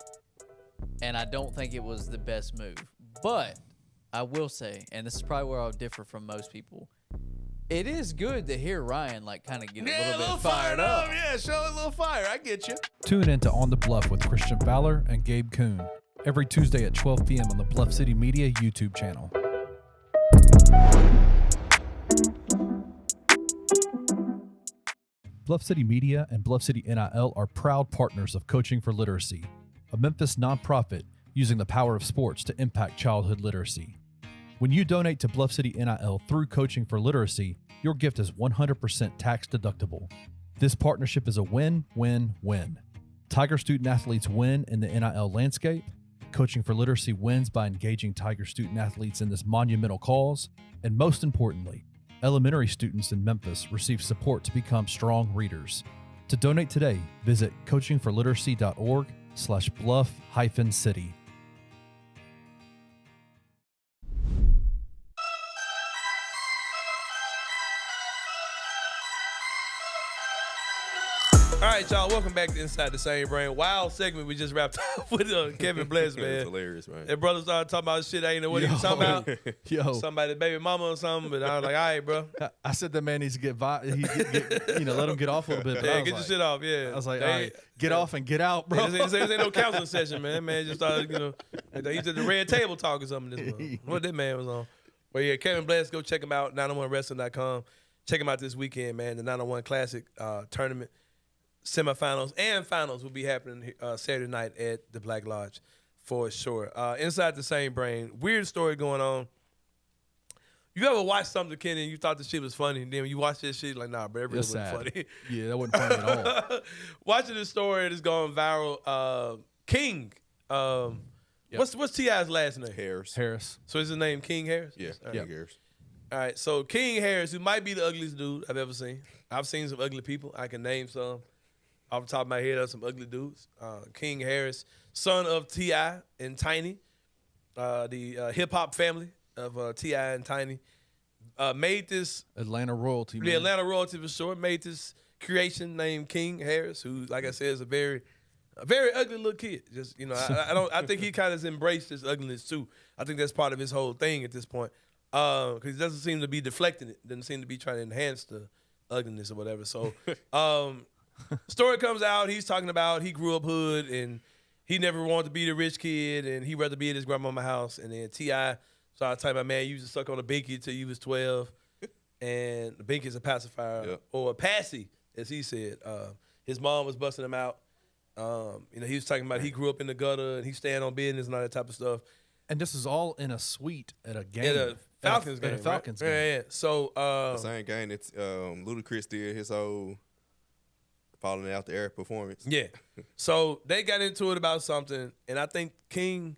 and I don't think it was the best move. But I will say, and this is probably where I'll differ from most people, it is good to hear Ryan like kind of get a little bit fired up. Yeah, show a little fire. I get you. Tune in to On the Bluff with Christian Fowler and Gabe Kuhn every Tuesday at 12 p.m. on the Bluff City Media YouTube channel. Bluff City Media and Bluff City NIL are proud partners of Coaching for Literacy, a Memphis nonprofit using the power of sports to impact childhood literacy. When you donate to Bluff City NIL through Coaching for Literacy, your gift is 100% tax deductible. This partnership is a win-win-win. Tiger student athletes win in the NIL landscape, Coaching for Literacy wins by engaging Tiger student athletes in this monumental cause, and most importantly, elementary students in Memphis receive support to become strong readers. To donate today, visit coachingforliteracy.org/bluff-city. All right, y'all. Welcome back to Inside the Same Brain. Wild segment we just wrapped up with Kevin Bless, man. It's hilarious, man. That brother started talking about shit I ain't know what he was talking about. Yo. Somebody, baby mama or something. But I was like, all right, bro. I said that man needs to get let him get off a little bit. But Yeah, I was get your shit off. Yeah. I was like, all right, get off and get out, bro. This ain't no counseling session, man. Man just started, he's at the red table talk or something. This month. What that man was on. Well, yeah, Kevin Bless, go check him out, 901wrestling.com. Check him out this weekend, man. The 901 Classic tournament. Semifinals and finals will be happening Saturday night at the Black Lodge for sure. Inside the Same Brain, weird story going on. You ever watch something, Kenny, and you thought the shit was funny, and then when you watch this shit, like, nah, bro, it really wasn't funny. Yeah, that wasn't funny at all. Watching this story that's going viral, King, what's T.I.'s last name? Harris. So is his name King Harris? Yeah, All right. King Harris. All right, so King Harris, who might be the ugliest dude I've ever seen. I've seen some ugly people. I can name some. Off the top of my head, some ugly dudes. King Harris, son of T.I. and Tiny, the hip-hop family of T.I. and Tiny, made this... Atlanta royalty, man. Yeah, Atlanta royalty for sure. Made this creation named King Harris, who, like I said, is a very ugly little kid. Just, I think he kind of has embraced his ugliness, too. I think that's part of his whole thing at this point. Because he doesn't seem to be deflecting it. Doesn't seem to be trying to enhance the ugliness or whatever. So... story comes out, he's talking about he grew up hood and he never wanted to be the rich kid and he'd rather be at his grandmama's house. And then T.I. started talking about, man, you used to suck on a binky till you was 12. And the binky is a pacifier or a passy, as he said. His mom was busting him out. He was talking about he grew up in the gutter and he staying on business and all that type of stuff. And this is all in a suite at a game. At a Falcons game. At a Falcons game. Yeah. So The same game that Ludacris did his whole falling out the air performance. Yeah. So they got into it about something, and I think King,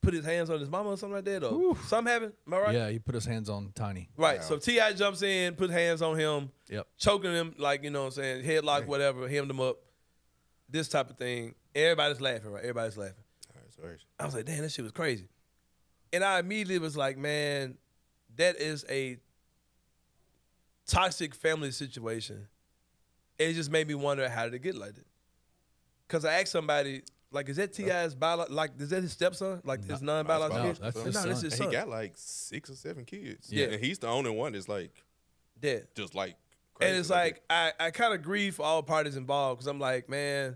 put his hands on his mama or something like that, or something happened. Am I right? Yeah, he put his hands on Tiny. Right. Wow. So T.I. jumps in, put hands on him, choking him, headlock, whatever, hemmed him up, this type of thing. Everybody's laughing, right? Everybody's laughing. I was like, damn, that shit was crazy. And I immediately was like, man, that is a toxic family situation. It just made me wonder, how did it get like that? Because I asked somebody, is that T.I.'s is that his stepson? His non-biological kid? That's his No, that's his son. He got 6 or 7 kids. Yeah. And he's the only one that's dead. Just crazy. And it's I kind of grieve for all parties involved because I'm like, man,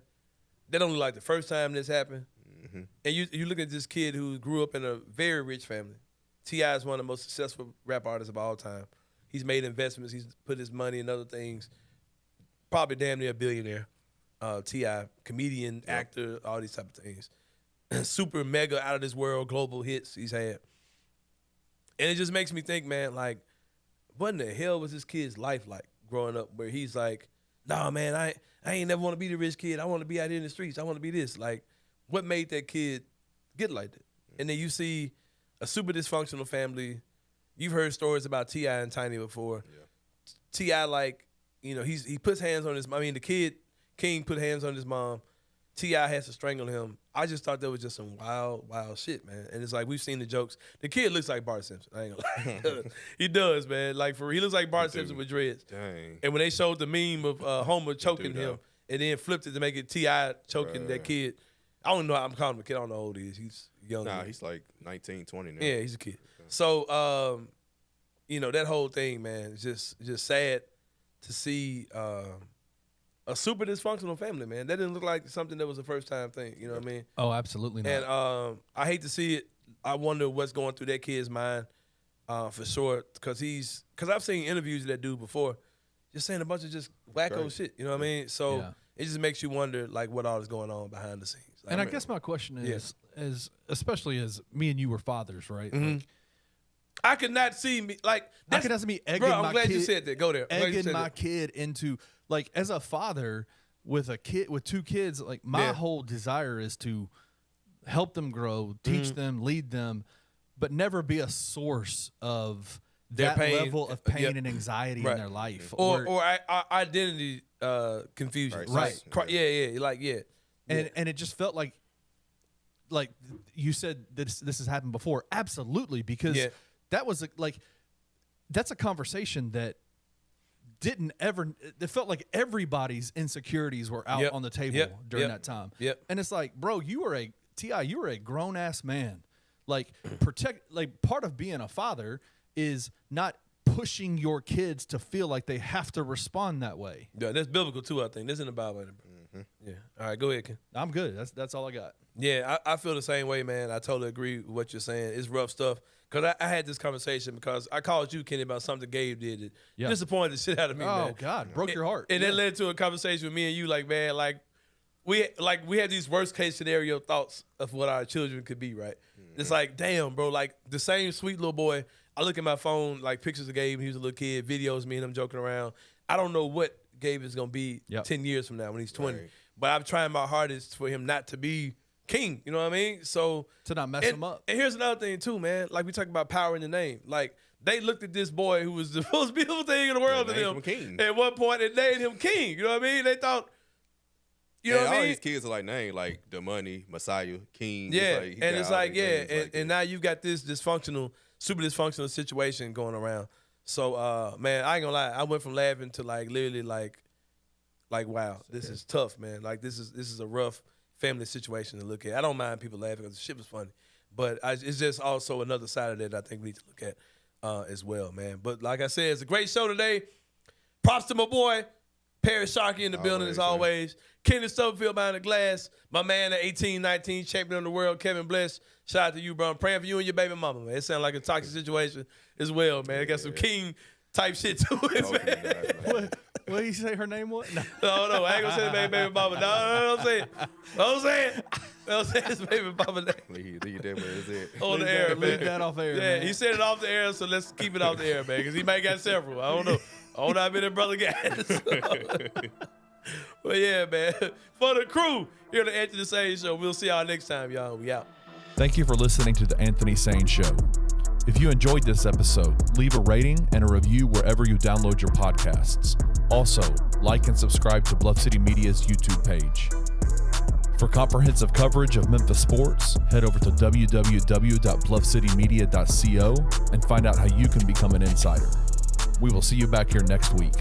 that only the first time this happened. Mm-hmm. And you look at this kid who grew up in a very rich family. T.I. is one of the most successful rap artists of all time. He's made investments. He's put his money in other things. Probably damn near a billionaire. T.I., comedian, actor, all these type of things. Super mega out of this world global hits he's had. And it just makes me think, man, what in the hell was this kid's life like growing up where he's like, nah, man, I ain't never want to be the rich kid. I want to be out here in the streets. I want to be this. What made that kid get like that? And then you see a super dysfunctional family. You've heard stories about T.I. and Tiny before. Yeah. T.I. he puts hands on the kid, King put hands on his mom. T.I. has to strangle him. I just thought that was just some wild, wild shit, man. And it's we've seen the jokes. The kid looks like Bart Simpson. I ain't gonna lie. He does, man. He looks like Bart Simpson with dreads. Dang. And when they showed the meme of Homer choking him and then flipped it to make it T.I. choking that kid, I don't know. I'm calling him a kid. I don't know how old he is. He's young. Nah, he's like 19, 20 now. Yeah, he's a kid. So, you know, that whole thing, man, is just sad to see a super dysfunctional family, man. That didn't look like something that was a first-time thing. You know what I mean? Oh, absolutely not. And I hate to see it. I wonder what's going through that kid's mind for sure, because I've seen interviews of that dude before, just saying a bunch of just wacko shit. You know what I mean? So it just makes you wonder, like, what all is going on behind the scenes. Like, and I guess my question is, especially as me and you were fathers, right? Mm-hmm. Like, I could not see me like. I could not see me egging I'm my glad kid. you said that. Go there. Egging my kid into, like, as a father with a kid with 2 kids, like my whole desire is to help them grow, teach them, lead them, but never be a source of that level of pain and anxiety in their life, or identity confusion. Right. And it just felt like you said this has happened before. Absolutely, because that was that's a conversation that didn't ever. It felt like everybody's insecurities were out on the table during that time. And it's like, bro, you were a grown ass man. Like part of being a father is not pushing your kids to feel like they have to respond that way. Yeah, that's biblical too, I think. This isn't about it. Mm-hmm. Yeah. All right, go ahead, Ken. I'm good. That's all I got. Yeah, I feel the same way, man. I totally agree with what you're saying. It's rough stuff. Because I had this conversation because I called you, Kenny, about something Gabe did that disappointed the shit out of me, man. Oh, God. Broke your heart. And that led to a conversation with me and you, like, man, like we had these worst case scenario thoughts of what our children could be, right? Mm-hmm. It's like, damn, bro, like the same sweet little boy. I look at my phone, like pictures of Gabe when he was a little kid, videos, me and him joking around. I don't know what Gabe is going to be 10 years from now when he's 20. Right. But I'm trying my hardest for him not to be king, you know what I mean? So to not mess him up. And here's another thing too, man. Like we talk about power in the name. Like they looked at this boy who was the most beautiful thing in the world to them at one point and named him king. You know what I mean? They thought, you know what I mean? All these kids are like named like the money, Messiah, king. Yeah, it's like and now you've got this super dysfunctional situation going around. So man, I ain't gonna lie, I went from laughing to like literally like wow, this is tough, man. Like this is a rough family situation to look at. I don't mind people laughing because the shit was funny, but it's just also another side of that I think we need to look at as well, man. But like I said, it's a great show today. Props to my boy Parish Sharkey in the building as always. Kenny Silverfield behind the glass. My man, the 18-19 champion of the world, Kevin Bless. Shout out to you, bro. I'm praying for you and your baby mama, man. It sounds like a toxic situation as well, man. It got some king type shit to it, man. What did you say her name was? No, I ain't gonna say the baby mama. No, I'm saying. I'm saying his baby mama name. You did what is it? On the air, man. Leave that off air, yeah, man. he said it off the air, so let's keep it off the air, man, because he might got several. I don't know. I don't know how many brother guys. But yeah, man. For the crew here at the Anthony Sain Show, we'll see y'all next time, y'all. We out. Thank you for listening to the Anthony Sain Show. If you enjoyed this episode, leave a rating and a review wherever you download your podcasts. Also, like and subscribe to Bluff City Media's YouTube page. For comprehensive coverage of Memphis sports, head over to www.bluffcitymedia.co and find out how you can become an insider. We will see you back here next week.